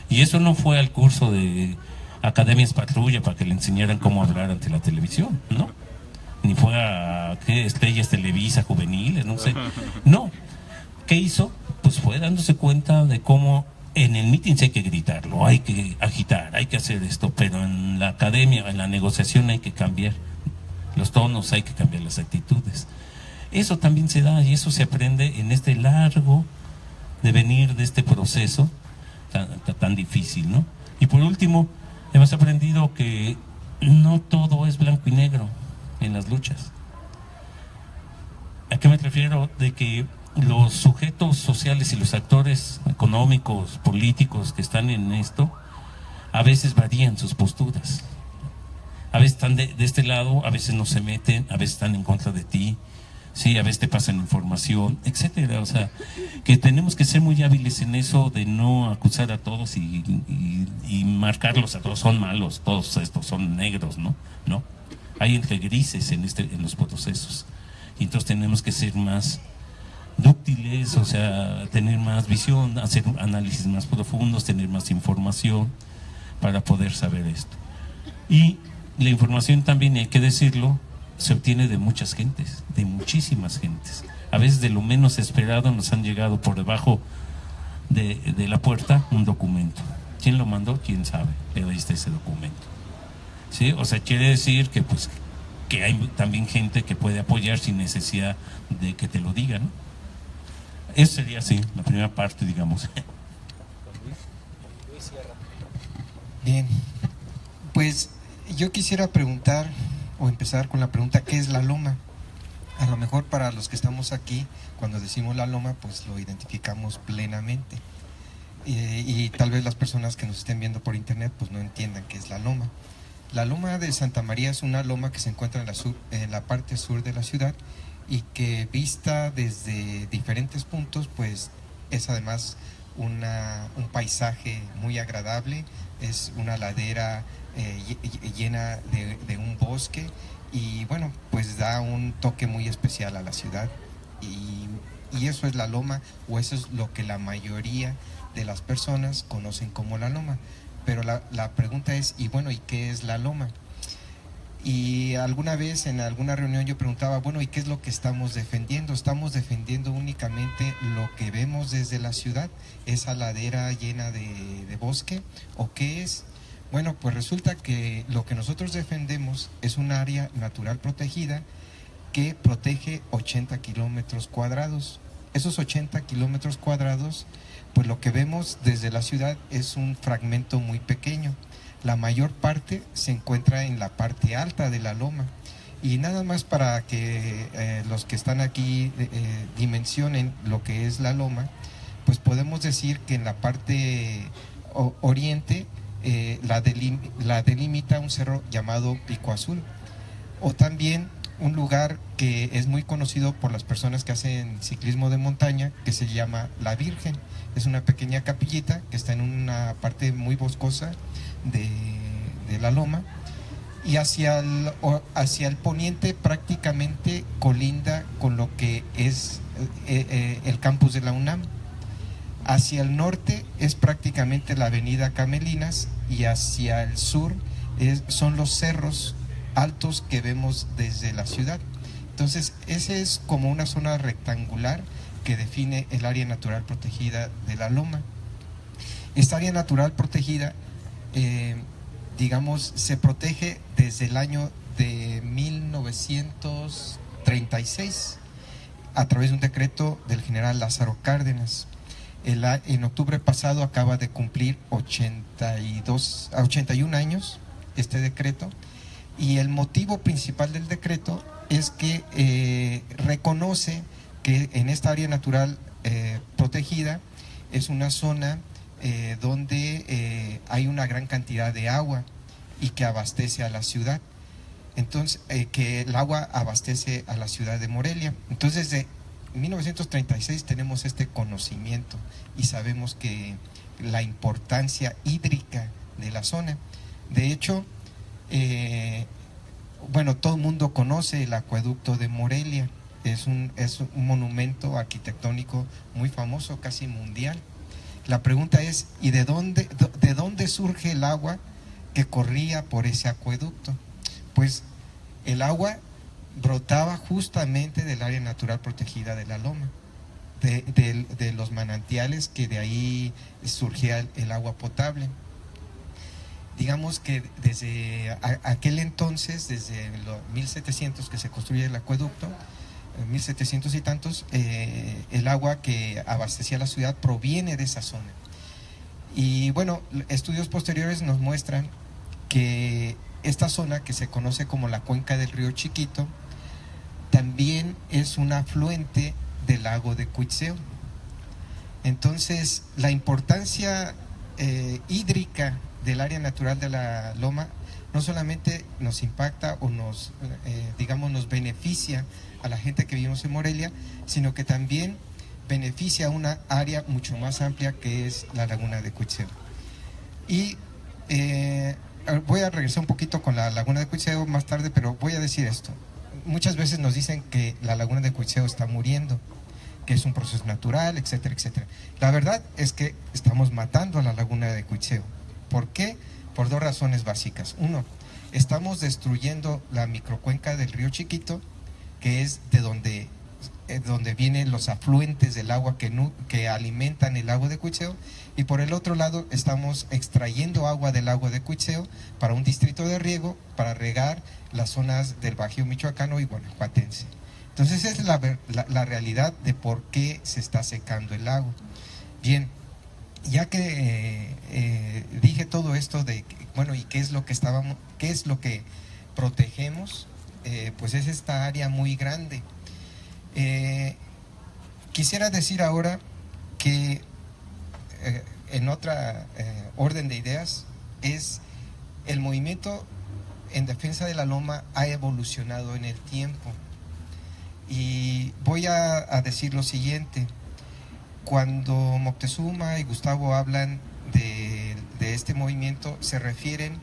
y eso no fue al curso de Academias Patrulla para que le enseñaran cómo hablar ante la televisión, ¿no? Ni fue a ¿qué? Estrellas Televisa juveniles, ¿no? sé. No, ¿qué hizo? Pues fue dándose cuenta de cómo en el meeting hay que gritarlo, hay que agitar, hay que hacer esto, pero en la academia, en la negociación hay que cambiar los tonos, hay que cambiar las actitudes. Eso también se da y eso se aprende en este largo devenir de este proceso tan difícil, ¿no? Y por último, hemos aprendido que no todo es blanco y negro en las luchas. ¿A qué me refiero? De que los sujetos sociales y los actores económicos, políticos que están en esto, a veces varían sus posturas. A veces están de este lado, a veces no se meten, a veces están en contra de ti, sí, a veces te pasan información, etcétera. O sea, que tenemos que ser muy hábiles en eso de no acusar a todos y marcarlos a todos, son malos, todos estos son negros, ¿no? No, hay entre grises en los procesos. Y entonces tenemos que ser más dúctiles, o sea, tener más visión, hacer análisis más profundos, tener más información para poder saber esto. Y la información también, hay que decirlo, se obtiene de muchas gentes, de muchísimas gentes. A veces de lo menos esperado nos han llegado por debajo de la puerta un documento. ¿Quién lo mandó? ¿Quién sabe? Pero ahí está ese documento. ¿Sí? O sea, quiere decir que pues que hay también gente que puede apoyar sin necesidad de que te lo digan. Eso sería así, la primera parte, digamos. Bien, pues yo quisiera preguntar o empezar con la pregunta, ¿qué es la loma? A lo mejor para los que estamos aquí, cuando decimos la loma, pues lo identificamos plenamente. Y tal vez las personas que nos estén viendo por internet pues no entiendan qué es la loma. La loma de Santa María es una loma que se encuentra en la parte sur de la ciudad y que vista desde diferentes puntos pues es además un paisaje muy agradable, es una ladera llena de un bosque y bueno, pues da un toque muy especial a la ciudad y eso es la loma, o eso es lo que la mayoría de las personas conocen como la loma. Pero la pregunta es, y bueno, ¿y qué es la loma? Y alguna vez en alguna reunión yo preguntaba, bueno, ¿y qué es lo que estamos defendiendo? ¿Estamos defendiendo únicamente lo que vemos desde la ciudad, esa ladera llena de bosque? ¿O qué es? Bueno, pues resulta que lo que nosotros defendemos es un área natural protegida que protege 80 kilómetros cuadrados. Esos 80 kilómetros cuadrados, pues lo que vemos desde la ciudad es un fragmento muy pequeño. La mayor parte se encuentra en la parte alta de la loma. Y nada más para que los que están aquí dimensionen lo que es la loma, pues podemos decir que en la parte oriente la delimita un cerro llamado Pico Azul, o también un lugar que es muy conocido por las personas que hacen ciclismo de montaña, que se llama La Virgen. Es una pequeña capillita que está en una parte muy boscosa de la loma, y hacia el poniente prácticamente colinda con lo que es el campus de la UNAM. Hacia el norte es prácticamente la avenida Camelinas y hacia el sur son los cerros altos que vemos desde la ciudad. Entonces, ese es como una zona rectangular que define el área natural protegida de la loma. Esta área natural protegida, digamos, se protege desde el año de 1936 a través de un decreto del general Lázaro Cárdenas. En octubre pasado acaba de cumplir 81 años este decreto, y el motivo principal del decreto es que reconoce que en esta área natural protegida es una zona donde hay una gran cantidad de agua y que abastece a la ciudad. Entonces, que el agua abastece a la ciudad de Morelia. Entonces, desde 1936 tenemos este conocimiento y sabemos que la importancia hídrica de la zona. De hecho, bueno, todo el mundo conoce el acueducto de Morelia. Es un monumento arquitectónico muy famoso, casi mundial. La pregunta es, ¿y de dónde surge el agua que corría por ese acueducto? Pues el agua brotaba justamente del área natural protegida de la loma, de los manantiales que de ahí surgía el agua potable. Digamos que desde aquel entonces, desde los 1700 que se construye el acueducto, 1700 y tantos, el agua que abastecía la ciudad proviene de esa zona. Y bueno, estudios posteriores nos muestran que esta zona, que se conoce como la cuenca del río Chiquito, también es un afluente del lago de Cuitzeo. Entonces, la importancia hídrica del área natural de la loma no solamente nos impacta o nos beneficia a la gente que vivimos en Morelia, sino que también beneficia a una área mucho más amplia que es la laguna de Cuitzeo. Y voy a regresar un poquito con la laguna de Cuitzeo más tarde, pero voy a decir esto. Muchas veces nos dicen que la laguna de Cuitzeo está muriendo, que es un proceso natural, etcétera, etcétera. La verdad es que estamos matando a la laguna de Cuitzeo. ¿Por qué? Por dos razones básicas. Uno, estamos destruyendo la microcuenca del río Chiquito, que es de donde vienen los afluentes del agua que alimentan el lago de Cuitzeo, y por el otro lado estamos extrayendo agua del lago de Cuitzeo para un distrito de riego, para regar las zonas del Bajío michoacano y guanajuatense. Entonces esa es la realidad de por qué se está secando el lago. Bien, ya que dije todo esto de, bueno, y qué es lo que protegemos, pues es esta área muy grande. Quisiera decir ahora que en otra orden de ideas es el movimiento en defensa de la loma ha evolucionado en el tiempo, y voy a decir lo siguiente. Cuando Moctezuma y Gustavo hablan de este movimiento, se refieren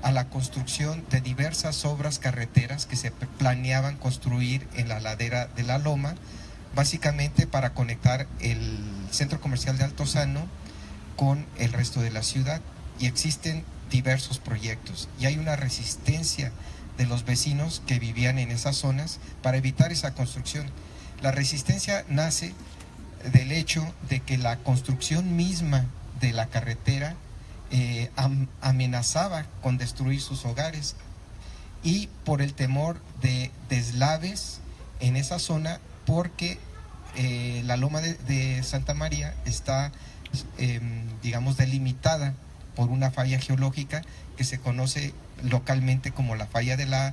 a la construcción de diversas obras carreteras que se planeaban construir en la ladera de la loma, básicamente para conectar el centro comercial de Altozano con el resto de la ciudad. Y existen diversos proyectos y hay una resistencia de los vecinos que vivían en esas zonas para evitar esa construcción. La resistencia nace del hecho de que la construcción misma de la carretera amenazaba con destruir sus hogares, y por el temor de deslaves en esa zona, porque la loma de Santa María está delimitada por una falla geológica que se conoce localmente como la falla de la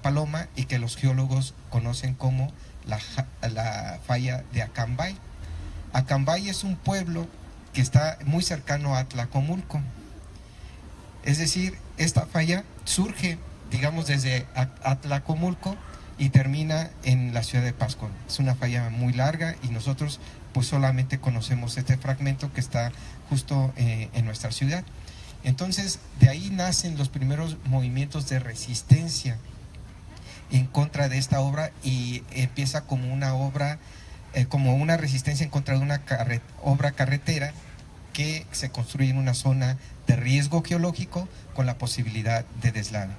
Paloma, y que los geólogos conocen como la falla de Acambay. Acambay es un pueblo que está muy cercano a Atlacomulco. Es decir, esta falla surge, desde Atlacomulco y termina en la ciudad de Pátzcuaro. Es una falla muy larga y nosotros pues solamente conocemos este fragmento que está justo en nuestra ciudad. Entonces, de ahí nacen los primeros movimientos de resistencia en contra de esta obra, y empieza como una obra, como una resistencia en contra de una obra carretera que se construye en una zona de riesgo geológico con la posibilidad de deslave.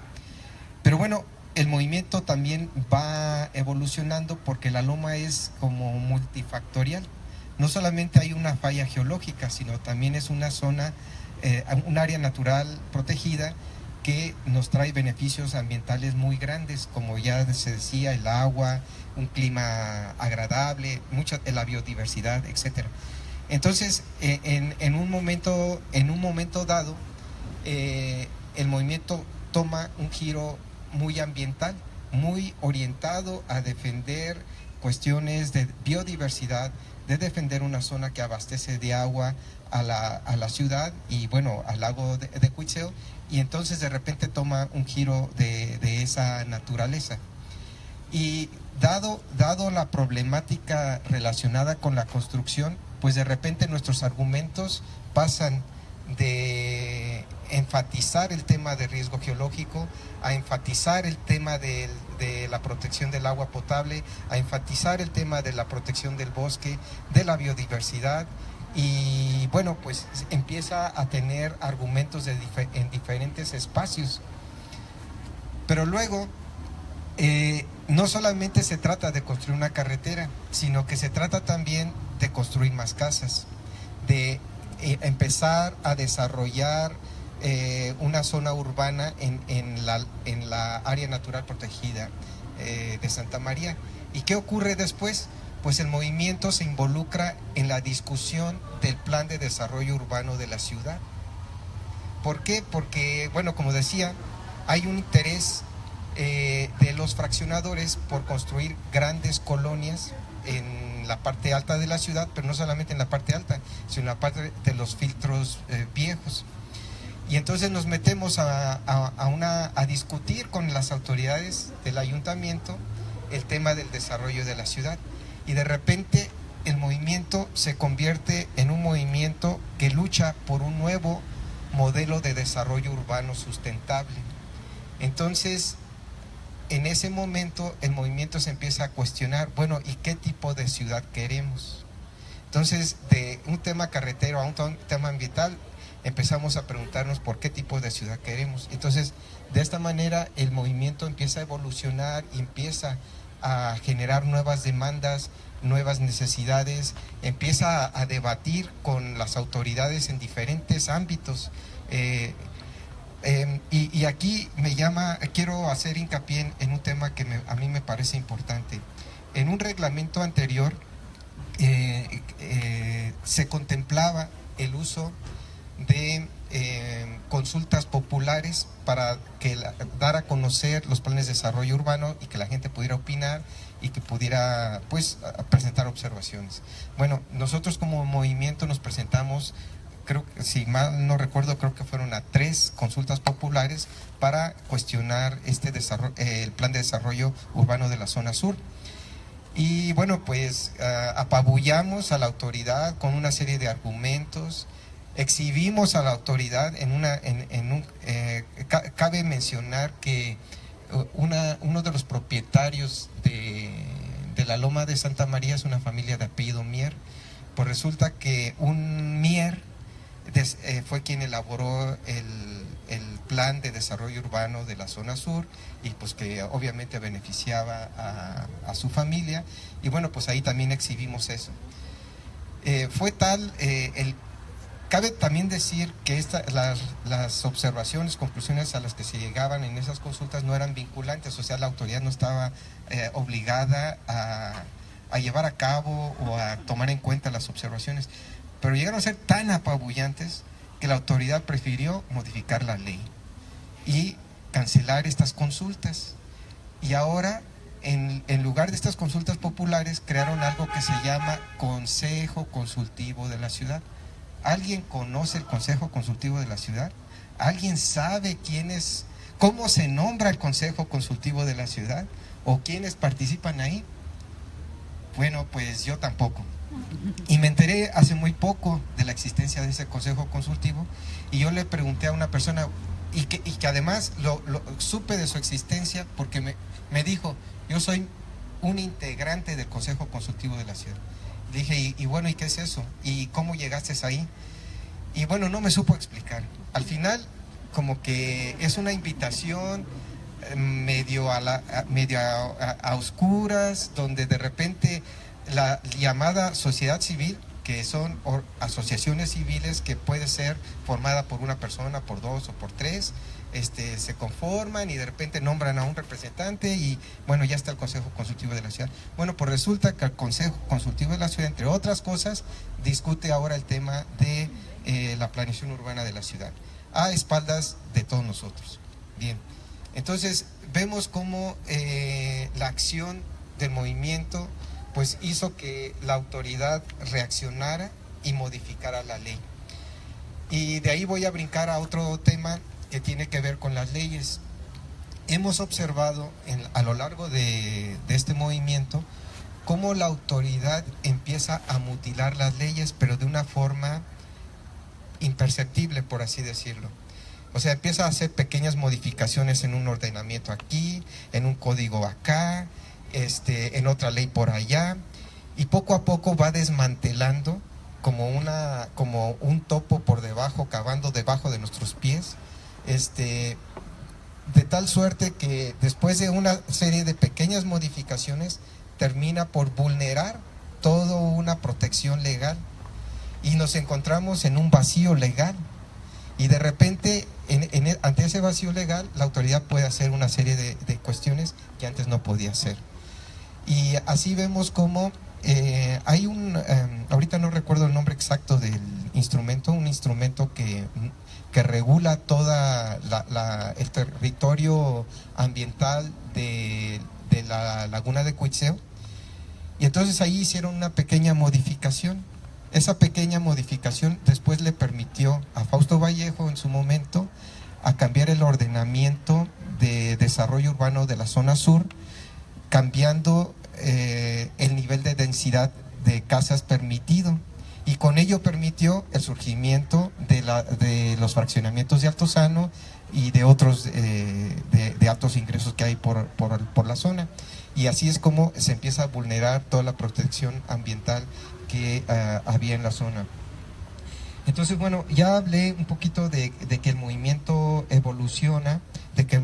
Pero bueno, el movimiento también va evolucionando porque la loma es como multifactorial. No solamente hay una falla geológica, sino también es una zona, un área natural protegida que nos trae beneficios ambientales muy grandes, como ya se decía, el agua, un clima agradable, la biodiversidad, etcétera. Entonces, en un momento dado, el movimiento toma un giro muy ambiental, muy orientado a defender cuestiones de biodiversidad, de defender una zona que abastece de agua a la ciudad y bueno, al lago de Cuitzeo, y entonces de repente toma un giro de esa naturaleza. Y dado la problemática relacionada con la construcción, pues de repente nuestros argumentos pasan de enfatizar el tema de riesgo geológico a enfatizar el tema de la protección del agua potable, a enfatizar el tema de la protección del bosque, de la biodiversidad, y bueno, pues empieza a tener argumentos en diferentes espacios. Pero luego no solamente se trata de construir una carretera, sino que se trata también de construir más casas, de empezar a desarrollar una zona urbana en la área natural protegida de Santa María. ¿Y qué ocurre después? Pues el movimiento se involucra en la discusión del plan de desarrollo urbano de la ciudad. ¿Por qué? Porque, bueno, como decía, hay un interés de los fraccionadores por construir grandes colonias en la parte alta de la ciudad, pero no solamente en la parte alta, sino en la parte de los filtros viejos. Y entonces nos metemos a discutir con las autoridades del ayuntamiento el tema del desarrollo de la ciudad. Y de repente el movimiento se convierte en un movimiento que lucha por un nuevo modelo de desarrollo urbano sustentable. Entonces, en ese momento el movimiento se empieza a cuestionar, bueno, ¿y qué tipo de ciudad queremos? Entonces, de un tema carretero a un tema ambiental, empezamos a preguntarnos por qué tipo de ciudad queremos. Entonces, de esta manera el movimiento empieza a evolucionar y empieza a generar nuevas demandas, nuevas necesidades, empieza a debatir con las autoridades en diferentes ámbitos. Y aquí quiero hacer hincapié en un tema que a mí me parece importante. En un reglamento anterior se contemplaba el uso de consultas populares para dar a conocer los planes de desarrollo urbano y que la gente pudiera opinar y que pudiera presentar observaciones. Bueno, nosotros como movimiento nos presentamos, creo que, si mal no recuerdo, creo que fueron a 3 consultas populares para cuestionar el plan de desarrollo urbano de la zona sur. Y bueno, pues apabullamos a la autoridad con una serie de argumentos, exhibimos a la autoridad cabe mencionar que uno de los propietarios de la Loma de Santa María es una familia de apellido Mier. Pues resulta que un Mier fue quien elaboró el plan de desarrollo urbano de la zona sur y pues que obviamente beneficiaba a su familia, y bueno, pues ahí también exhibimos eso. Fue tal cabe también decir que las observaciones, conclusiones a las que se llegaban en esas consultas no eran vinculantes, o sea, la autoridad no estaba obligada a llevar a cabo o a tomar en cuenta las observaciones, pero llegaron a ser tan apabullantes que la autoridad prefirió modificar la ley y cancelar estas consultas. Y ahora, en lugar de estas consultas populares, crearon algo que se llama Consejo Consultivo de la Ciudad. ¿Alguien conoce el Consejo Consultivo de la Ciudad? ¿Alguien sabe cómo se nombra el Consejo Consultivo de la Ciudad? ¿O quiénes participan ahí? Bueno, pues yo tampoco. Y me enteré hace muy poco de la existencia de ese Consejo Consultivo, y yo le pregunté a una persona, y que además supe de su existencia porque me dijo, yo soy un integrante del Consejo Consultivo de la Ciudad. Le dije, y bueno, ¿y qué es eso? ¿Y cómo llegaste ahí? Y bueno, no me supo explicar. Al final, como que es una invitación medio a oscuras, donde de repente la llamada sociedad civil, que son asociaciones civiles que puede ser formada por una persona, por 2 o por 3, se conforman y de repente nombran a un representante y bueno, ya está el Consejo Consultivo de la Ciudad. Bueno, pues resulta que el Consejo Consultivo de la Ciudad, entre otras cosas, discute ahora el tema de la planeación urbana de la ciudad, a espaldas de todos nosotros. Bien, entonces vemos cómo la acción del movimiento pues hizo que la autoridad reaccionara y modificara la ley. Y de ahí voy a brincar a otro tema que tiene que ver con las leyes. Hemos observado a lo largo de este movimiento cómo la autoridad empieza a mutilar las leyes, pero de una forma imperceptible, por así decirlo. O sea, empieza a hacer pequeñas modificaciones en un ordenamiento aquí, en un código acá, en otra ley por allá, y poco a poco va desmantelando como un topo por debajo, cavando debajo de nuestros pies, de tal suerte que después de una serie de pequeñas modificaciones termina por vulnerar toda una protección legal y nos encontramos en un vacío legal y de repente ante ese vacío legal la autoridad puede hacer una serie de cuestiones que antes no podía hacer. Y así vemos como hay ahorita no recuerdo el nombre exacto del instrumento, un instrumento que regula toda el territorio ambiental de la laguna de Cuitzeo. Y entonces ahí hicieron una pequeña modificación. Esa pequeña modificación después le permitió a Fausto Vallejo en su momento a cambiar el ordenamiento de desarrollo urbano de la zona sur, cambiando el nivel de densidad de casas permitido, y con ello permitió el surgimiento de los fraccionamientos de Altozano y de otros de altos ingresos que hay por la zona, y así es como se empieza a vulnerar toda la protección ambiental que había en la zona. Entonces, bueno, ya hablé un poquito de que el movimiento evoluciona, de que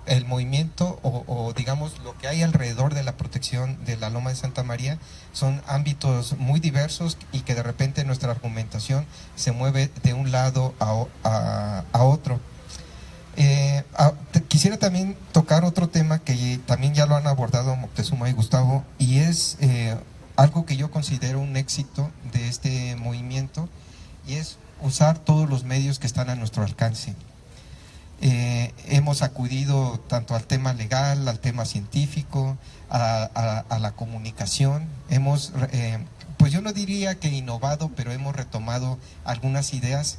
el movimiento o digamos lo que hay alrededor de la protección de la Loma de Santa María son ámbitos muy diversos y que de repente nuestra argumentación se mueve de un lado a otro. Quisiera también tocar otro tema que también ya lo han abordado Moctezuma y Gustavo, y es algo que yo considero un éxito de este movimiento, y es usar todos los medios que están a nuestro alcance. Hemos acudido tanto al tema legal, al tema científico, a la comunicación. Hemos, pues yo no diría que innovado, pero hemos retomado algunas ideas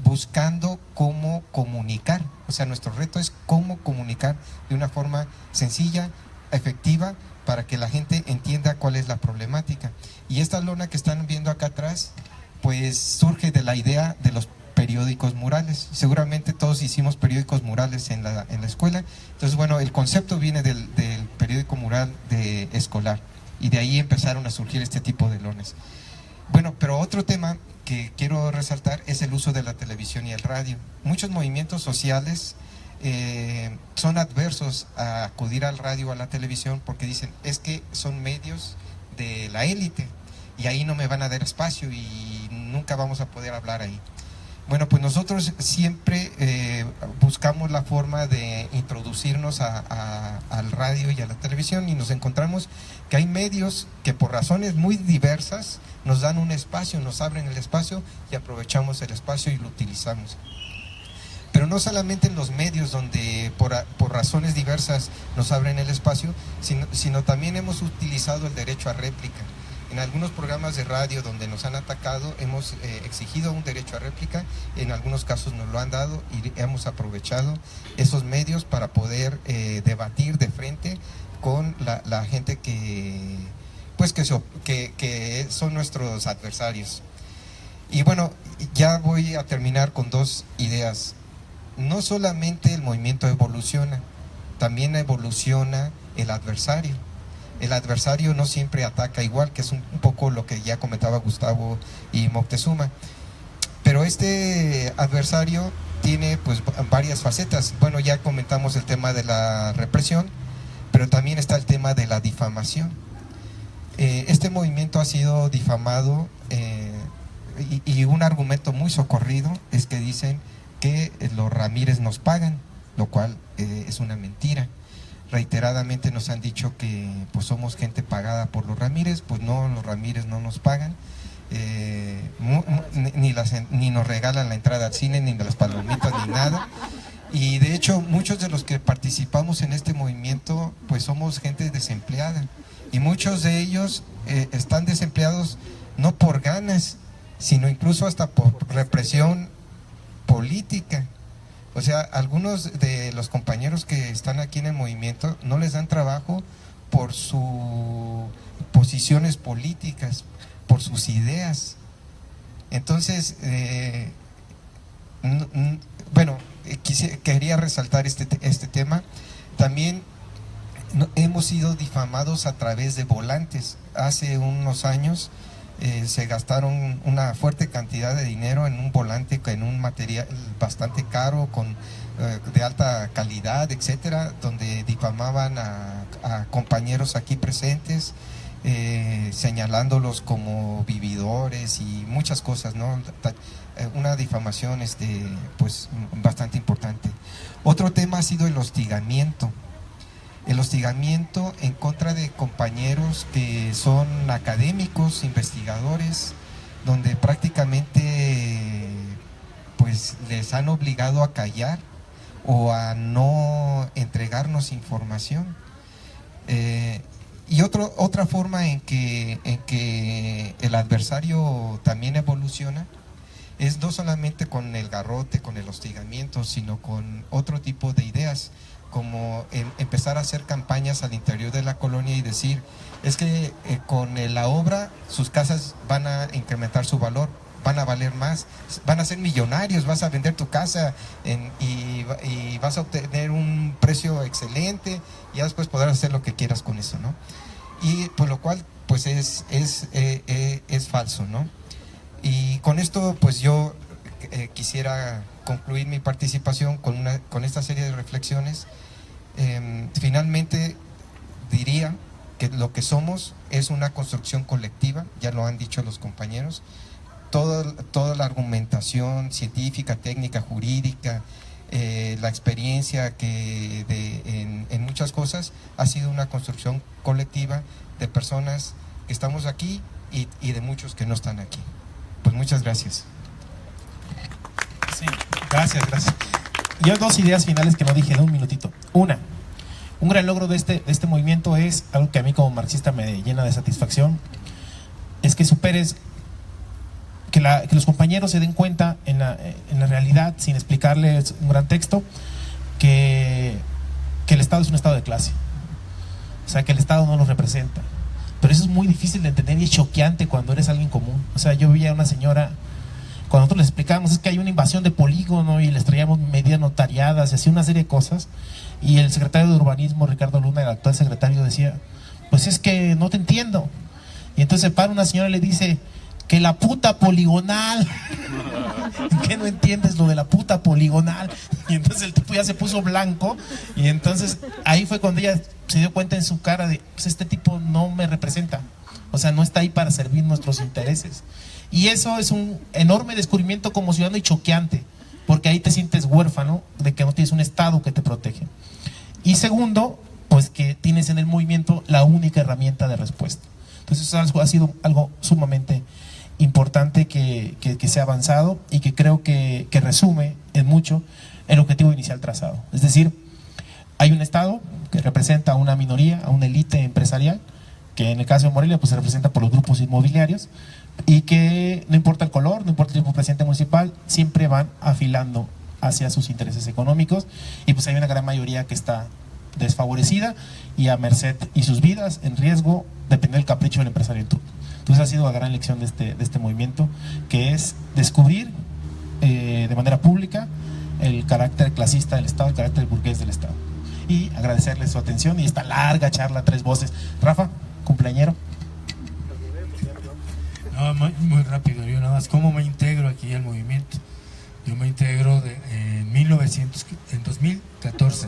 buscando cómo comunicar. O sea, nuestro reto es cómo comunicar de una forma sencilla, efectiva, para que la gente entienda cuál es la problemática. Y esta lona que están viendo acá atrás, pues surge de la idea de los periódicos murales. Seguramente todos hicimos periódicos murales en la escuela. Entonces, bueno, el concepto viene del periódico mural escolar, y de ahí empezaron a surgir este tipo de lonas. Bueno, pero otro tema que quiero resaltar es el uso de la televisión y el radio. Muchos movimientos sociales son adversos a acudir al radio o a la televisión porque dicen, es que son medios de la élite y ahí no me van a dar espacio y nunca vamos a poder hablar ahí. Bueno, pues nosotros siempre buscamos la forma de introducirnos al radio y a la televisión, y nos encontramos que hay medios que por razones muy diversas nos dan un espacio, nos abren el espacio y aprovechamos el espacio y lo utilizamos. Pero no solamente en los medios donde por razones diversas nos abren el espacio, sino también hemos utilizado el derecho a réplica. En algunos programas de radio donde nos han atacado hemos exigido un derecho a réplica, en algunos casos nos lo han dado y hemos aprovechado esos medios para poder debatir de frente con la gente que son nuestros adversarios. Y bueno, ya voy a terminar con dos ideas. No solamente el movimiento evoluciona, también evoluciona el adversario. El adversario no siempre ataca igual, que es un poco lo que ya comentaba Gustavo y Moctezuma. Pero este adversario tiene pues varias facetas. Bueno, ya comentamos el tema de la represión, pero también está el tema de la difamación. Este movimiento ha sido difamado y un argumento muy socorrido es que dicen que los Ramírez nos pagan, lo cual es una mentira. Reiteradamente nos han dicho que pues somos gente pagada por los Ramírez. Pues no, los Ramírez no nos pagan, ni nos regalan la entrada al cine, ni de las palomitas, ni nada. Y de hecho muchos de los que participamos en este movimiento pues somos gente desempleada, y muchos de ellos están desempleados no por ganas, sino incluso hasta por represión política. O sea, algunos de los compañeros que están aquí en el movimiento no les dan trabajo por sus posiciones políticas, por sus ideas. Entonces, bueno, quería resaltar este tema. También hemos sido difamados a través de volantes. Hace unos años se gastaron una fuerte cantidad de dinero en un volante, en un material bastante caro, con de alta calidad, etcétera, donde difamaban a compañeros aquí presentes, señalándolos como vividores y muchas cosas, ¿no? Una difamación pues bastante importante. Otro tema ha sido el hostigamiento en contra de compañeros que son académicos, investigadores, donde prácticamente pues les han obligado a callar o a no entregarnos información. Y otra forma en que el adversario también evoluciona es no solamente con el garrote, con el hostigamiento, sino con otro tipo de ideas, como empezar a hacer campañas al interior de la colonia y decir, es que con la obra sus casas van a incrementar su valor, van a valer más, van a ser millonarios, vas a vender tu casa y vas a obtener un precio excelente y ya después podrás hacer lo que quieras con eso, ¿no? Y por lo cual pues es falso, ¿no? Y con esto pues yo quisiera concluir mi participación con esta serie de reflexiones. Finalmente diría que lo que somos es una construcción colectiva, ya lo han dicho los compañeros. Toda la argumentación científica, técnica, jurídica, la experiencia en muchas cosas ha sido una construcción colectiva de personas que estamos aquí y de muchos que no están aquí. Pues muchas gracias. Sí, gracias. Yo 2 ideas finales que no dije en un minutito. Una, un gran logro de este movimiento es algo que a mí como marxista me llena de satisfacción, es que superes, que los compañeros se den cuenta en la realidad, sin explicarles un gran texto, que el Estado es un estado de clase, o sea, que el Estado no los representa. Pero eso es muy difícil de entender y es choqueante cuando eres alguien común. O sea, yo vi a una señora, cuando nosotros les explicábamos, es que hay una invasión de polígono y les traíamos medidas notariadas y así una serie de cosas, y el secretario de Urbanismo, Ricardo Luna, el actual secretario, decía, pues es que no te entiendo. Y entonces para una señora y le dice, que la puta poligonal. ¿Qué no entiendes lo de la puta poligonal? Y entonces el tipo ya se puso blanco, y entonces ahí fue cuando ella se dio cuenta en su cara de, pues este tipo no me representa, o sea, no está ahí para servir nuestros intereses. Y eso es un enorme descubrimiento como ciudadano y choqueante, porque ahí te sientes huérfano de que no tienes un Estado que te protege. Y segundo, pues que tienes en el movimiento la única herramienta de respuesta. Entonces eso ha sido algo sumamente importante que se ha avanzado y que creo que resume en mucho el objetivo inicial trazado. Es decir, hay un Estado que representa a una minoría, a una élite empresarial, que en el caso de Morelia pues se representa por los grupos inmobiliarios, y que no importa el color, no importa el tipo de presidente municipal, siempre van afilando hacia sus intereses económicos, y pues hay una gran mayoría que está desfavorecida y a merced, y sus vidas en riesgo, depende del capricho del empresario en turno. Entonces ha sido la gran lección de este movimiento, que es descubrir de manera pública el carácter clasista del Estado, el carácter burgués del Estado. Y agradecerles su atención y esta larga charla, 3 voces. Rafa, cumpleañero. No, muy rápido, yo nada más, ¿cómo me integro aquí al movimiento? Yo me integro en 2014,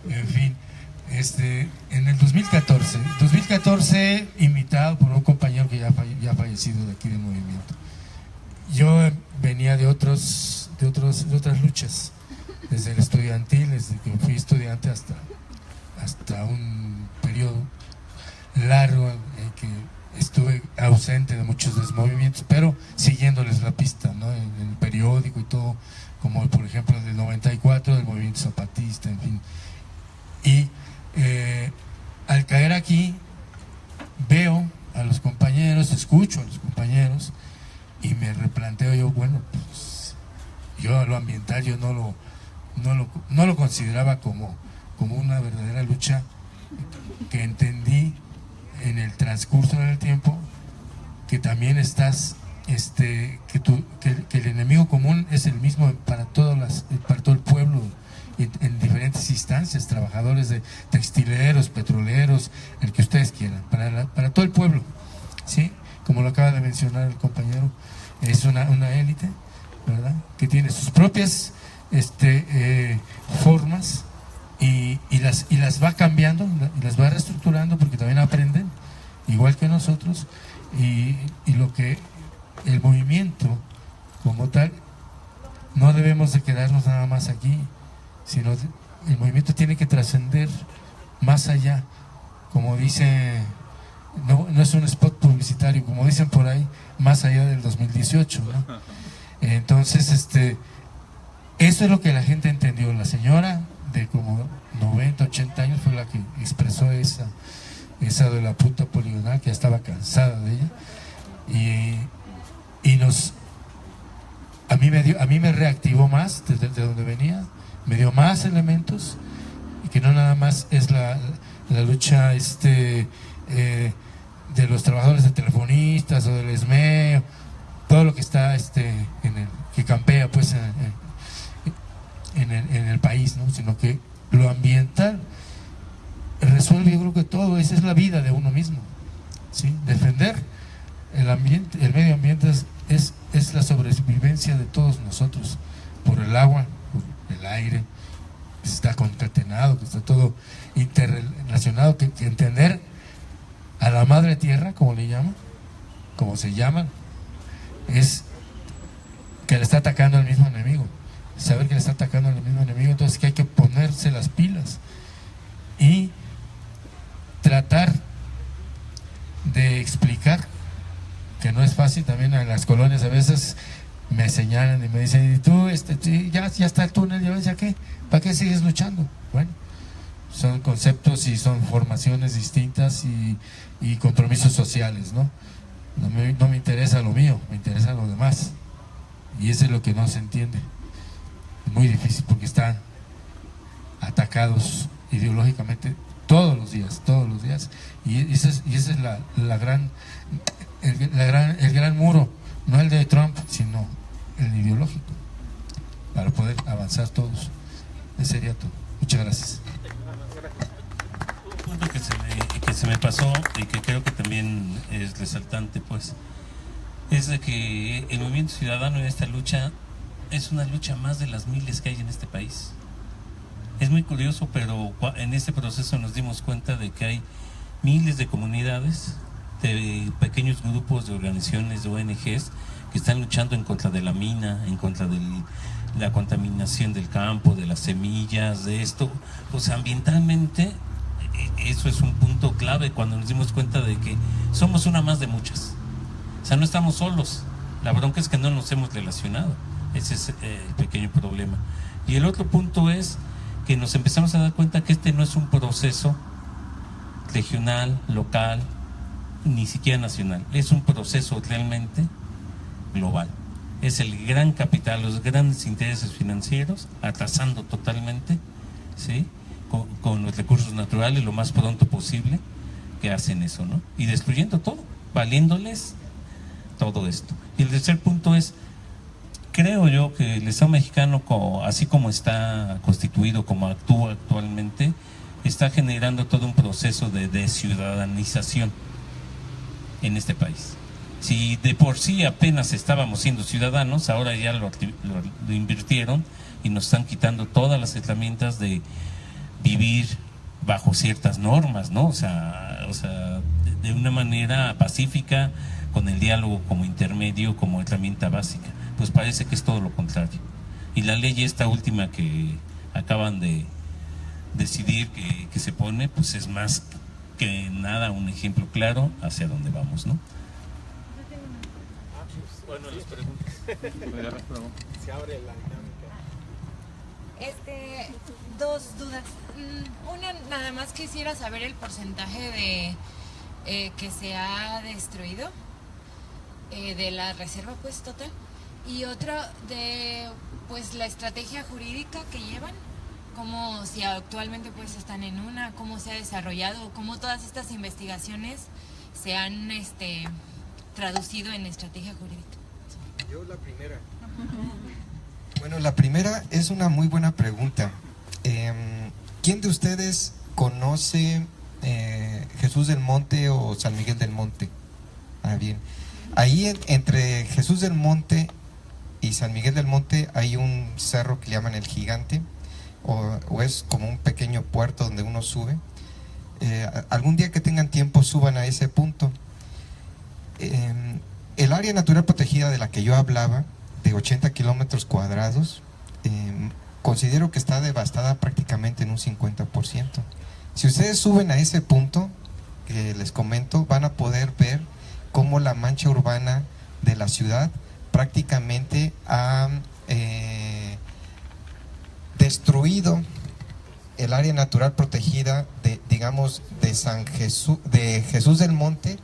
en fin, en el 2014, invitado por un compañero que ya ha fallecido de aquí del movimiento. Yo venía de otras luchas, desde el estudiantil, desde que fui estudiante hasta un periodo largo en que estuve ausente de muchos de los movimientos, pero siguiéndoles la pista, ¿no? En el periódico y todo, como por ejemplo del 94, del movimiento zapatista, en fin. Y al caer aquí, veo a los compañeros, escucho a los compañeros y me replanteo yo, bueno, pues yo a lo ambiental yo no lo consideraba como una verdadera lucha, que entendí en el transcurso del tiempo que también estás que el enemigo común es el mismo para todo el pueblo, en diferentes instancias, trabajadores de textileros, petroleros, el que ustedes quieran, para todo el pueblo, ¿sí? Como lo acaba de mencionar el compañero, es una élite ¿verdad? Que tiene sus propias formas y las va cambiando y las va reestructurando, porque también aprenden igual que nosotros, y lo que el movimiento como tal, no debemos de quedarnos nada más aquí, sino el movimiento tiene que trascender más allá, como dice, no es un spot publicitario, como dicen por ahí, más allá del 2018, ¿no? Entonces, eso es lo que la gente entendió. La señora de como 90, 80 años fue la que expresó esa de la puta poligonal, que ya estaba cansada de ella, a mí me reactivó más desde donde venía, me dio más elementos, y que no nada más es la lucha de los trabajadores de telefonistas o del SME, todo lo que está que campea pues en el país, ¿no? Sino que lo ambiental resuelve, yo creo que todo, esa es la vida de uno mismo, ¿sí? Defender el ambiente, el medio ambiente es la sobrevivencia de todos nosotros, por el agua, por el aire, que está concatenado, que está todo interrelacionado, que entender a la madre tierra, como le llaman, como se llaman, es que le está atacando al mismo enemigo, saber que le está atacando al mismo enemigo, entonces que hay que ponerse las pilas y tratar de explicar, que no es fácil. También en las colonias a veces me señalan y me dicen, ¿y tú ya está el túnel, ya qué? ¿Para qué sigues luchando? Bueno, son conceptos y son formaciones distintas y compromisos sociales, ¿no? No me interesa lo mío, me interesa lo demás, y eso es lo que no se entiende. Es muy difícil porque están atacados ideológicamente todos los días, y esa es el gran muro, no el de Trump, sino el ideológico, para poder avanzar todos. Eso sería todo. Muchas gracias. Un punto que se me pasó y que creo que también es resaltante, pues, es de que el movimiento ciudadano en esta lucha es una lucha más de las miles que hay en este país. Es muy curioso, pero en este proceso nos dimos cuenta de que hay miles de comunidades, de pequeños grupos de organizaciones, de ONGs, que están luchando en contra de la mina, en contra de la contaminación del campo, de las semillas, de esto. Pues ambientalmente, eso es un punto clave cuando nos dimos cuenta de que somos una más de muchas. O sea, no estamos solos. La bronca es que no nos hemos relacionado. Ese es el pequeño problema. Y el otro punto es que nos empezamos a dar cuenta que este no es un proceso regional, local, ni siquiera nacional. Es un proceso realmente global. Es el gran capital, los grandes intereses financieros atrasando totalmente, ¿sí?, con los recursos naturales lo más pronto posible, que hacen eso, ¿no? Y destruyendo todo, valiéndoles todo esto. Y el tercer punto es, creo yo que el Estado mexicano, así como está constituido, como actúa actualmente, está generando todo un proceso de desciudadanización en este país. Si de por sí apenas estábamos siendo ciudadanos, ahora ya lo invirtieron y nos están quitando todas las herramientas de vivir bajo ciertas normas, ¿no? O sea, de una manera pacífica, con el diálogo como intermedio, como herramienta básica. Pues parece que es todo lo contrario. Y la ley esta última que acaban de decidir que se pone, pues es más que nada un ejemplo claro hacia dónde vamos, ¿no? Bueno, las preguntas. Se abre la dinámica. Dos dudas. Una, nada más quisiera saber el porcentaje de que se ha destruido de la reserva, pues, total. Y otra de, pues, la estrategia jurídica que llevan, cómo, si actualmente pues están en una, cómo se ha desarrollado, cómo todas estas investigaciones se han traducido en estrategia jurídica. Yo la primera. Bueno, la primera es una muy buena pregunta. ¿Quién de ustedes conoce Jesús del Monte o San Miguel del Monte? Ah, bien. Ahí entre Jesús del Monte y San Miguel del Monte hay un cerro que le llaman el Gigante, o es como un pequeño puerto donde uno sube. Algún día que tengan tiempo suban a ese punto. El área natural protegida de la que yo hablaba, de 80 kilómetros cuadrados, considero que está devastada prácticamente en un 50%. Si ustedes suben a ese punto que les comento, van a poder ver cómo la mancha urbana de la ciudad prácticamente ha destruido el área natural protegida de, digamos, de Jesús del Monte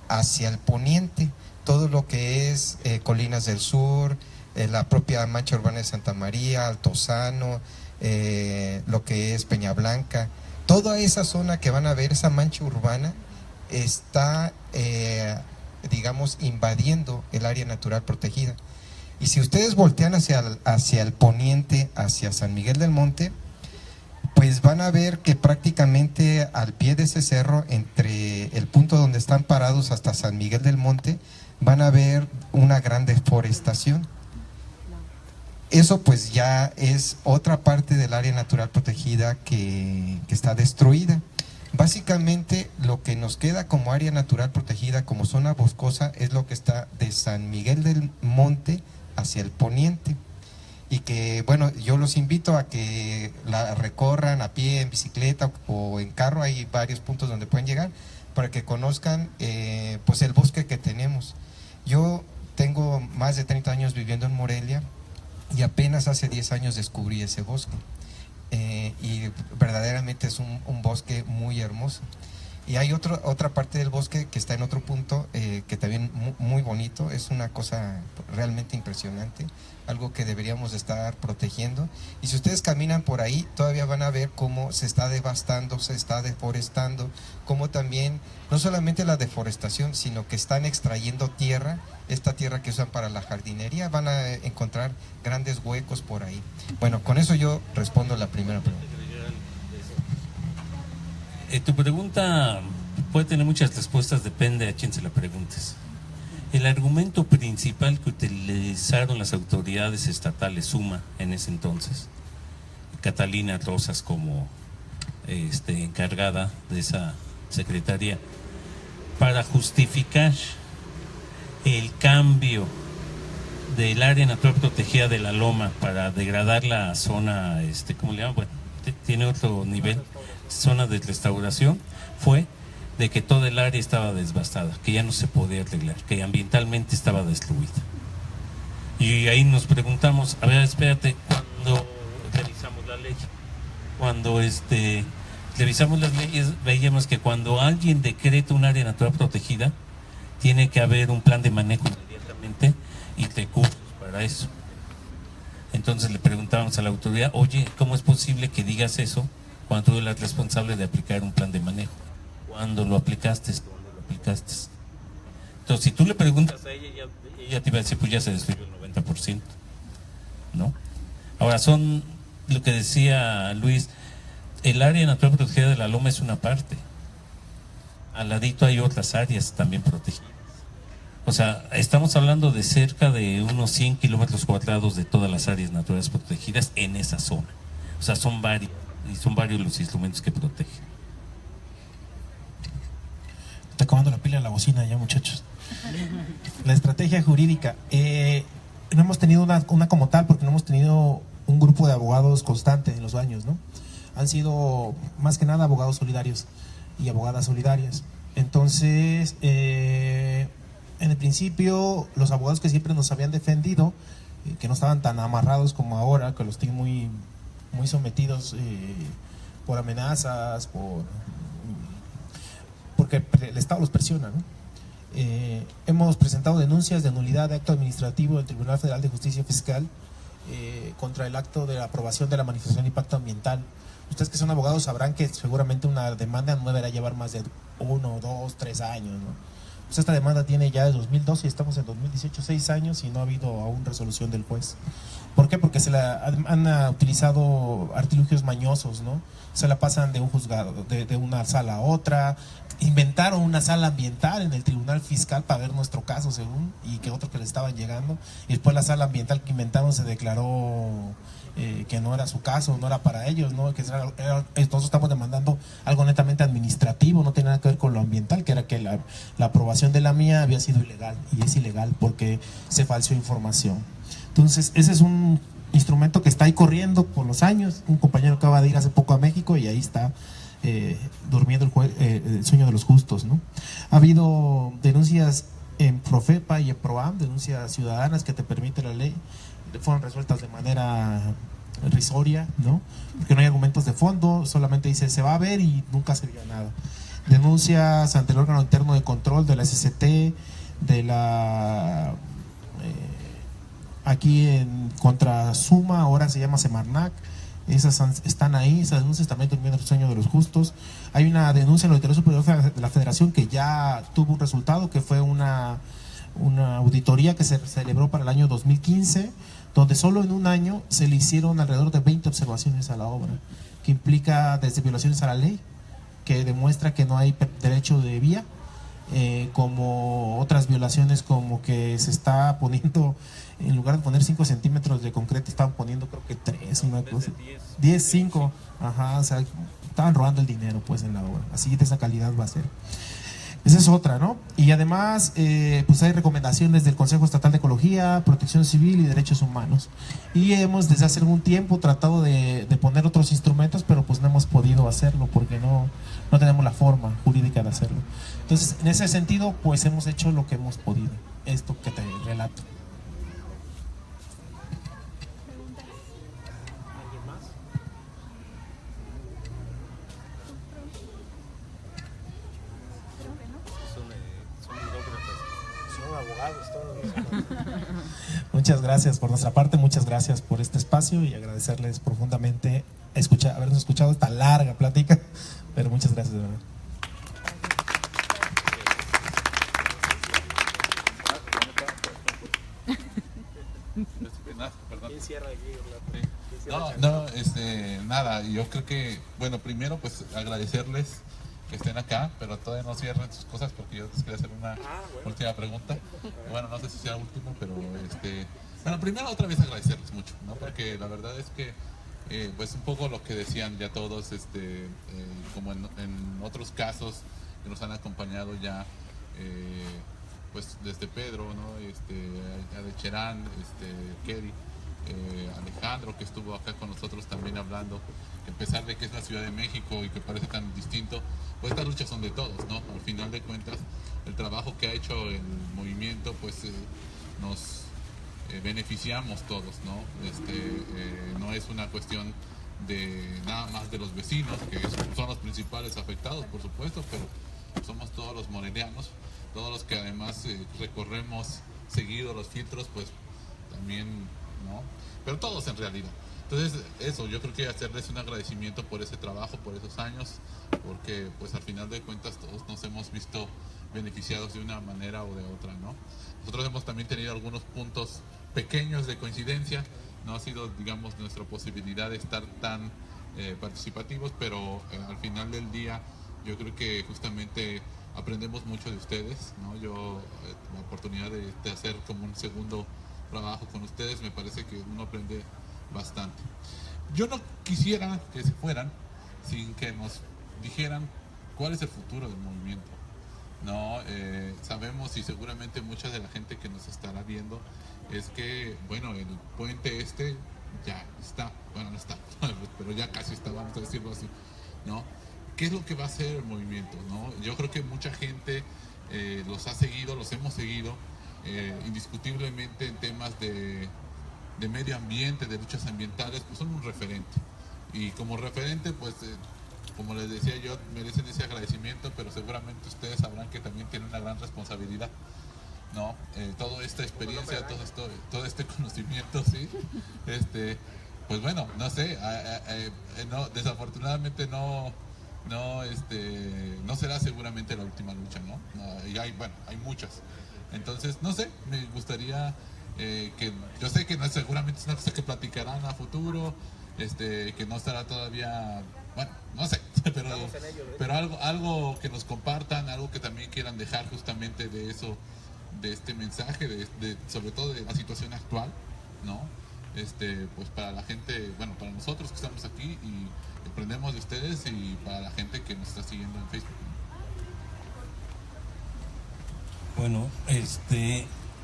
hacia el poniente, todo lo que es Colinas del Sur, la propia mancha urbana de Santa María, Altozano, lo que es Peña Blanca, toda esa zona que van a ver, esa mancha urbana está digamos invadiendo el área natural protegida. Y si ustedes voltean hacia el poniente, hacia San Miguel del Monte, pues van a ver que prácticamente al pie de ese cerro, entre el punto donde están parados hasta San Miguel del Monte, van a ver una gran deforestación. Eso pues ya es otra parte del área natural protegida que está destruida. Básicamente lo que nos queda como área natural protegida, como zona boscosa, es lo que está de San Miguel del Monte hacia el poniente. Y que, bueno, yo los invito a que la recorran a pie, en bicicleta o en carro. Hay varios puntos donde pueden llegar para que conozcan pues el bosque que tenemos. Yo tengo más de 30 años viviendo en Morelia y apenas hace 10 años descubrí ese bosque. Y verdaderamente es un bosque muy hermoso. Y hay otra parte del bosque que está en otro punto, que también muy bonito, es una cosa realmente impresionante, algo que deberíamos estar protegiendo. Y si ustedes caminan por ahí, todavía van a ver cómo se está devastando, se está deforestando, cómo también, no solamente la deforestación, sino que están extrayendo tierra, esta tierra que usan para la jardinería, van a encontrar grandes huecos por ahí. Bueno, con eso yo respondo la primera pregunta. Tu pregunta puede tener muchas respuestas, depende a quién se la preguntes. El argumento principal que utilizaron las autoridades estatales, SUMA en ese entonces, Catalina Rosas como encargada de esa secretaría, para justificar el cambio del área natural protegida de la Loma para degradar la zona, ¿cómo le llaman? Bueno, tiene otro nivel, zona de restauración, fue de que toda el área estaba devastada, que ya no se podía arreglar, que ambientalmente estaba destruida. Y ahí nos preguntamos, a ver, espérate, cuando revisamos la ley, cuando revisamos las leyes, veíamos que cuando alguien decreta un área natural protegida, tiene que haber un plan de manejo inmediatamente y recursos para eso. Entonces le preguntábamos a la autoridad, oye, ¿cómo es posible que digas eso cuando tú eres responsable de aplicar un plan de manejo? ¿Cuándo lo aplicaste? ¿Cuándo lo aplicaste? Entonces, si tú le preguntas a ella, ella te iba a decir, pues ya se destruyó el 90%, ¿no? Ahora, son lo que decía Luis, el área natural protegida de la Loma es una parte. Al ladito hay otras áreas también protegidas. O sea, estamos hablando de cerca de unos 100 kilómetros cuadrados de todas las áreas naturales protegidas en esa zona. O sea, son varios, y son varios los instrumentos que protegen. Está acabando la pila de la bocina ya, muchachos. La estrategia jurídica. No hemos tenido una como tal, porque no hemos tenido un grupo de abogados constante en los años, ¿no? Han sido más que nada abogados solidarios y abogadas solidarias. Entonces, en el principio, los abogados que siempre nos habían defendido, que no estaban tan amarrados como ahora, que los tienen muy sometidos por amenazas, porque el Estado los presiona, ¿no? Hemos presentado denuncias de nulidad de acto administrativo del Tribunal Federal de Justicia Fiscal contra el acto de la aprobación de la manifestación de impacto ambiental. Ustedes que son abogados sabrán que seguramente una demanda no deberá llevar más de 1, 2, 3 años, ¿no? Pues esta demanda tiene ya de 2012 y estamos en 2018, 6 años y no ha habido aún resolución del juez. ¿Por qué? Porque han utilizado artilugios mañosos, ¿no? Se la pasan de un juzgado, de una sala a otra, inventaron una sala ambiental en el tribunal fiscal para ver nuestro caso según, y que otro que le estaban llegando, y después la sala ambiental que inventaron se declaró que no era su caso, no era para ellos, ¿no? Nosotros estamos demandando algo netamente administrativo, no tiene nada que ver con lo ambiental, que era que la aprobación de la mía había sido ilegal, y es ilegal porque se falseó información. Entonces, ese es un instrumento que está ahí corriendo por los años. Un compañero acaba de ir hace poco a México y ahí está durmiendo el sueño de los justos, ¿no? Ha habido denuncias en Profepa y en Proam, denuncias ciudadanas que te permite la ley, fueron resueltas de manera risoria, ¿no? Porque no hay argumentos de fondo, solamente dice se va a ver y nunca se vio nada. Denuncias ante el órgano interno de control de la SCT, de la aquí contra Suma, ahora se llama Semarnac, esas están ahí, esas denuncias también durmiendo el sueño de los justos. Hay una denuncia en la Auditoría Superior de la Federación que ya tuvo un resultado, que fue una auditoría que se celebró para el año 2015, donde solo en un año se le hicieron alrededor de 20 observaciones a la obra, que implica desde violaciones a la ley, que demuestra que no hay derecho de vía, como otras violaciones, como que se está poniendo, en lugar de poner 5 centímetros de concreto, estaban poniendo creo que 3, una cosa, 10, 5, ajá, o sea, estaban robando el dinero pues en la obra, así de esa calidad va a ser. Esa es otra, ¿no? Y además, pues hay recomendaciones del Consejo Estatal de Ecología, Protección Civil y Derechos Humanos. Y hemos desde hace algún tiempo tratado de poner otros instrumentos, pero pues no hemos podido hacerlo porque no tenemos la forma jurídica de hacerlo. Entonces, en ese sentido, pues hemos hecho lo que hemos podido. Esto que te relato. Muchas gracias por nuestra parte, muchas gracias por este espacio y agradecerles profundamente habernos escuchado esta larga plática, pero muchas gracias de verdad. Nada, yo creo que, bueno, primero pues agradecerles que estén acá, pero todavía no cierren sus cosas porque yo les quería hacer una última pregunta. Bueno, no sé si sea último, pero bueno, primero otra vez agradecerles mucho, ¿no? Porque la verdad es que pues un poco lo que decían ya todos, como en otros casos que nos han acompañado ya, pues desde Pedro, ¿no? Adecherán, Kelly, Alejandro, que estuvo acá con nosotros también hablando, que a pesar de que es la Ciudad de México y que parece tan distinto, pues estas luchas son de todos, ¿no? Al final de cuentas, el trabajo que ha hecho el movimiento, pues nos beneficiamos todos, ¿no? No es una cuestión de nada más de los vecinos, que son los principales afectados, por supuesto, pero somos todos los morelianos, todos los que además recorremos seguido los filtros, pues también, ¿no? Pero todos en realidad. Entonces, eso, yo creo que hacerles un agradecimiento por ese trabajo, por esos años, porque pues al final de cuentas todos nos hemos visto beneficiados de una manera o de otra, ¿no? Nosotros hemos también tenido algunos puntos pequeños de coincidencia, no ha sido, digamos, nuestra posibilidad de estar tan participativos, pero al final del día yo creo que justamente aprendemos mucho de ustedes, ¿no? Yo, la oportunidad de hacer como un segundo trabajo con ustedes, me parece que uno aprende bastante. Yo no quisiera que se fueran sin que nos dijeran cuál es el futuro del movimiento, ¿no? Sabemos, y seguramente mucha de la gente que nos estará viendo, es que, bueno, el puente ya está, bueno, no está, pero ya casi está, vamos a decirlo así, ¿no? ¿Qué es lo que va a hacer el movimiento, no? Yo creo que mucha gente los ha seguido, los hemos seguido, indiscutiblemente en temas de medio ambiente, de luchas ambientales, pues son un referente. Y como referente, pues, como les decía yo, merecen ese agradecimiento, pero seguramente ustedes sabrán que también tienen una gran responsabilidad, ¿no? Toda esta experiencia, todo este conocimiento, ¿sí? Pues bueno, no sé, desafortunadamente no no será seguramente la última lucha, ¿no? Y hay muchas. Entonces, no sé, me gustaría que, yo sé que seguramente es una cosa que platicarán a futuro, que no estará todavía, bueno, no sé, pero algo que nos compartan, algo que también quieran dejar justamente de eso, de este mensaje, sobre todo de la situación actual, ¿no? Pues para la gente, bueno, para nosotros que estamos aquí y aprendemos de ustedes, y para la gente que nos está siguiendo en Facebook, ¿no? Bueno,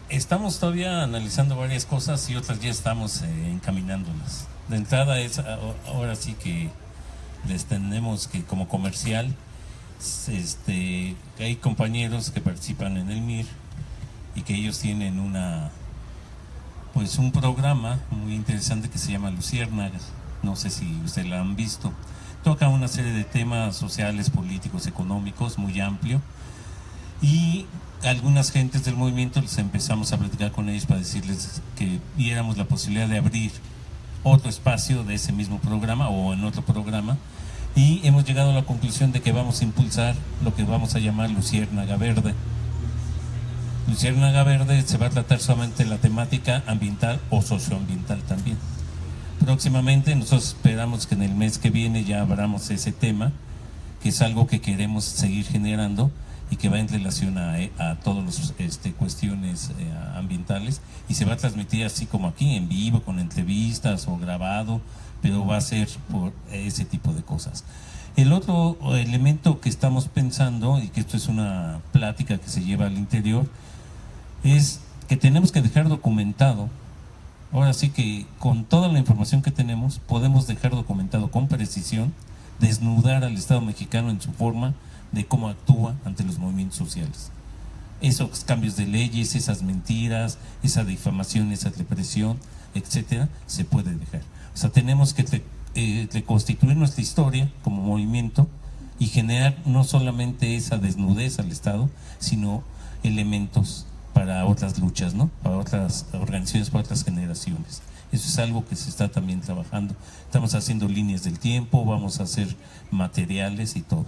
estamos todavía analizando varias cosas y otras ya estamos encaminándolas. De entrada ahora sí que les tenemos que, como comercial, hay compañeros que participan en el MIR y que ellos tienen un programa muy interesante que se llama Luciérnagas. No sé si ustedes la han visto. Toca una serie de temas sociales, políticos, económicos, muy amplio. Y algunas gentes del movimiento les empezamos a platicar con ellos para decirles que viéramos la posibilidad de abrir otro espacio de ese mismo programa o en otro programa. Y hemos llegado a la conclusión de que vamos a impulsar lo que vamos a llamar Luciérnaga Verde. Luciérnaga Verde se va a tratar solamente la temática ambiental o socioambiental también. Próximamente nosotros esperamos que en el mes que viene ya abramos ese tema, que es algo que queremos seguir generando y que va en relación a todas las cuestiones ambientales, y se va a transmitir así como aquí, en vivo, con entrevistas o grabado, pero va a ser por ese tipo de cosas. El otro elemento que estamos pensando, y que esto es una plática que se lleva al interior, es que tenemos que dejar documentado, ahora sí que con toda la información que tenemos, podemos dejar documentado con precisión, desnudar al Estado mexicano en su forma de cómo actúa ante los movimientos sociales. Esos cambios de leyes, esas mentiras, esa difamación, esa represión, etcétera, se puede dejar. O sea, tenemos que reconstituir nuestra historia como movimiento y generar no solamente esa desnudez al Estado, sino elementos para otras luchas, ¿no? Para otras organizaciones, para otras generaciones. Eso es algo que se está también trabajando. Estamos haciendo líneas del tiempo, vamos a hacer materiales y todo.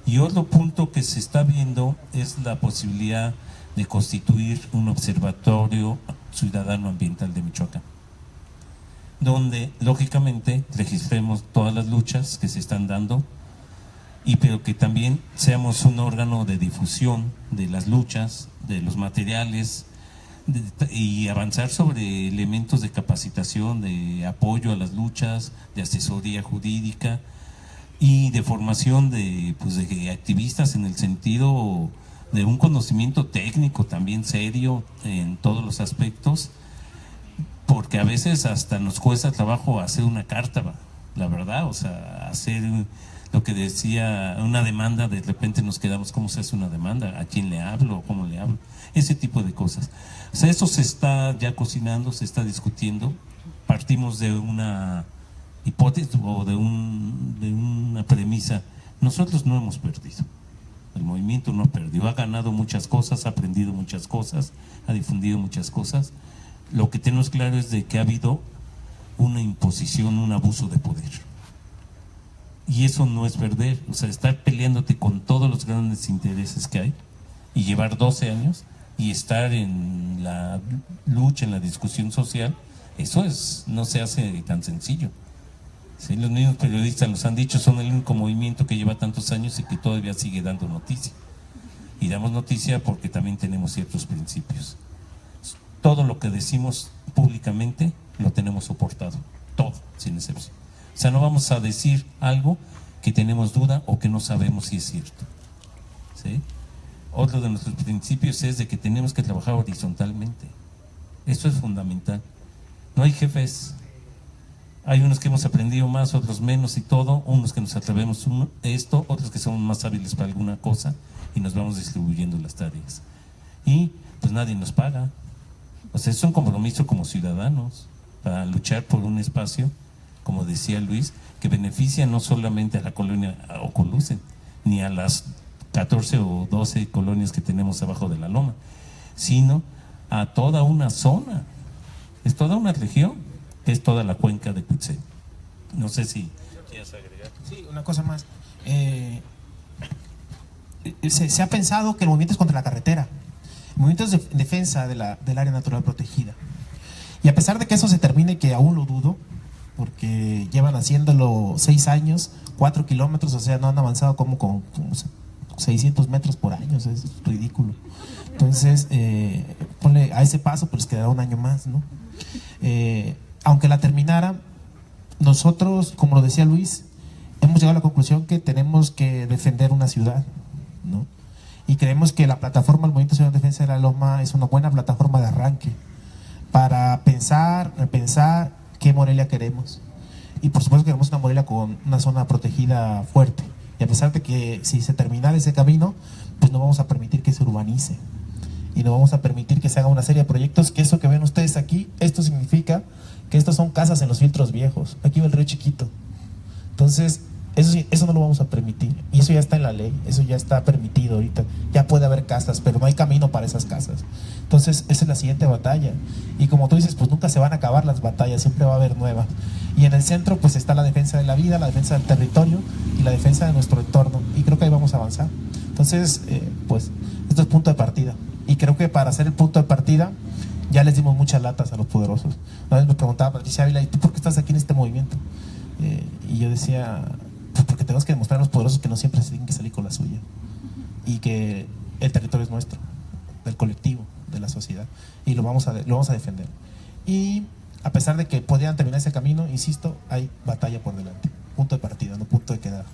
Y otro punto que se está viendo es la posibilidad de constituir un observatorio ciudadano ambiental de Michoacán, donde lógicamente registremos todas las luchas que se están dando, pero que también seamos un órgano de difusión de las luchas, de los materiales, y avanzar sobre elementos de capacitación, de apoyo a las luchas, de asesoría jurídica y de formación de activistas, en el sentido de un conocimiento técnico también serio en todos los aspectos, porque a veces hasta nos cuesta trabajo hacer una carta, la verdad, o sea, hacer lo que decía una demanda, de repente nos quedamos, ¿cómo se hace una demanda? ¿A quién le hablo? ¿Cómo le hablo? Ese tipo de cosas. O sea, eso se está ya cocinando, se está discutiendo. Partimos de una hipótesis o de una premisa. Nosotros no hemos perdido. El movimiento no perdió, ha ganado muchas cosas, ha aprendido muchas cosas, ha difundido muchas cosas. Lo que tenemos claro es de que ha habido una imposición, un abuso de poder. Y eso no es perder, o sea, estar peleándote con todos los grandes intereses que hay y llevar 12 años y estar en la lucha, en la discusión social, eso no se hace tan sencillo. ¿Sí? Los mismos periodistas nos han dicho, son el único movimiento que lleva tantos años y que todavía sigue dando noticia. Y damos noticia porque también tenemos ciertos principios. Todo lo que decimos públicamente lo tenemos soportado, todo, sin excepción. O sea, no vamos a decir algo que tenemos duda o que no sabemos si es cierto. ¿Sí? Otro de nuestros principios es de que tenemos que trabajar horizontalmente. Esto es fundamental. No hay jefes. Hay unos que hemos aprendido más, otros menos y todo. Unos que nos atrevemos esto, otros que somos más hábiles para alguna cosa y nos vamos distribuyendo las tareas. Y pues nadie nos paga. O sea, es un compromiso como ciudadanos para luchar por un espacio, como decía Luis, que beneficia no solamente a la colonia Ocoluce, ni a las 14 o 12 colonias que tenemos abajo de la loma, sino a toda una zona, es toda una región, que es toda la cuenca de Cuitzeo. No sé si quieres agregar. Sí, una cosa más. se ha pensado que el movimiento es contra la carretera. El movimiento es de defensa del área natural protegida. Y a pesar de que eso se termine, que aún lo dudo, porque llevan haciéndolo 6 años, 4 kilómetros, o sea, no han avanzado como con 600 metros por año, o sea, es ridículo. Entonces, ponle a ese paso, pues quedará un año más, ¿no? Aunque la terminara, nosotros, como lo decía Luis, hemos llegado a la conclusión que tenemos que defender una ciudad, ¿no? Y creemos que la plataforma del Movimiento Ciudadano de Defensa de la Loma es una buena plataforma de arranque para pensar qué Morelia queremos. Y por supuesto queremos una Morelia con una zona protegida fuerte. Y a pesar de que si se terminara ese camino, pues no vamos a permitir que se urbanice. Y no vamos a permitir que se haga una serie de proyectos, que eso que ven ustedes aquí, esto significa que estos son casas en los filtros viejos. Aquí va el río Chiquito. Entonces, eso no lo vamos a permitir. Y eso ya está en la ley, eso ya está permitido ahorita. Ya puede haber casas, pero no hay camino para esas casas. Entonces, esa es la siguiente batalla. Y como tú dices, pues nunca se van a acabar las batallas, siempre va a haber nuevas. Y en el centro, pues está la defensa de la vida, la defensa del territorio y la defensa de nuestro entorno. Y creo que ahí vamos a avanzar. Entonces, pues, esto es punto de partida. Y creo que para hacer el punto de partida, ya les dimos muchas latas a los poderosos. Una vez me preguntaba Patricia Ávila, ¿y tú por qué estás aquí en este movimiento? Y yo decía, pues porque tenemos que demostrar a los poderosos que no siempre se tienen que salir con la suya. Y que el territorio es nuestro, del colectivo, de la sociedad. Y lo vamos a defender. Y a pesar de que podrían terminar ese camino, insisto, hay batalla por delante. Punto de partida, no punto de quedar.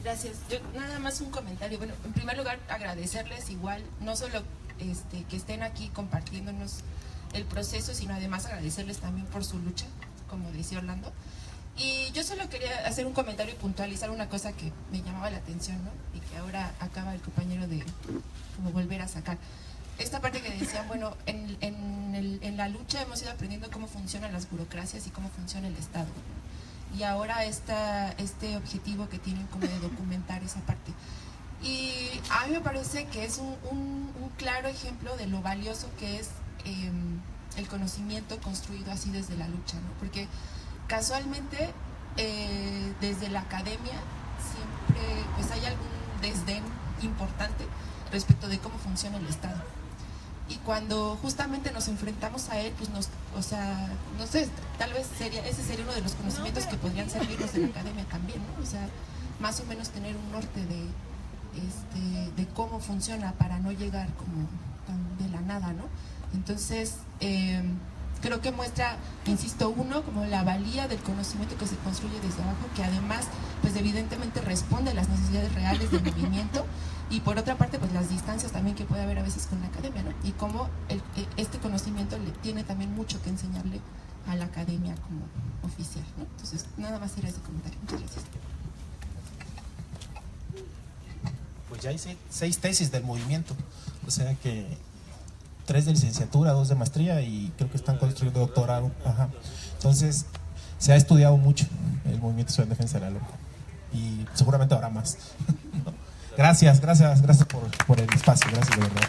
Gracias. Yo nada más un comentario. Bueno, en primer lugar, agradecerles igual, no solo que estén aquí compartiéndonos el proceso, sino además agradecerles también por su lucha, como decía Orlando. Y yo solo quería hacer un comentario y puntualizar una cosa que me llamaba la atención, ¿no? Y que ahora acaba el compañero de como volver a sacar. Esta parte que decían, bueno, en la lucha hemos ido aprendiendo cómo funcionan las burocracias y cómo funciona el Estado. Y ahora este objetivo que tienen como de documentar esa parte. Y a mí me parece que es un claro ejemplo de lo valioso que es el conocimiento construido así desde la lucha, ¿no? Porque casualmente desde la academia siempre pues hay algún desdén importante respecto de cómo funciona el Estado. Y cuando justamente nos enfrentamos a él, pues o sea, no sé, tal vez ese sería uno de los conocimientos que podrían servirnos de la academia también, ¿no? O sea, más o menos tener un norte de cómo funciona para no llegar como tan de la nada, ¿no? Entonces, creo que muestra, insisto, como la valía del conocimiento que se construye desde abajo, que además, pues evidentemente responde a las necesidades reales del movimiento, y por otra parte, pues las distancias también que puede haber a veces con la academia, ¿no? Y cómo este conocimiento le tiene también mucho que enseñarle a la academia como oficial, ¿no? Entonces, nada más era ese comentario. Muchas gracias. Pues ya hay 6 tesis del movimiento, o sea que 3 de licenciatura, 2 de maestría y creo que están construyendo doctorado. Ajá. Entonces, se ha estudiado mucho el Movimiento Ciudadano de Defensa de la Loma y seguramente habrá más. Gracias por el espacio, gracias de verdad.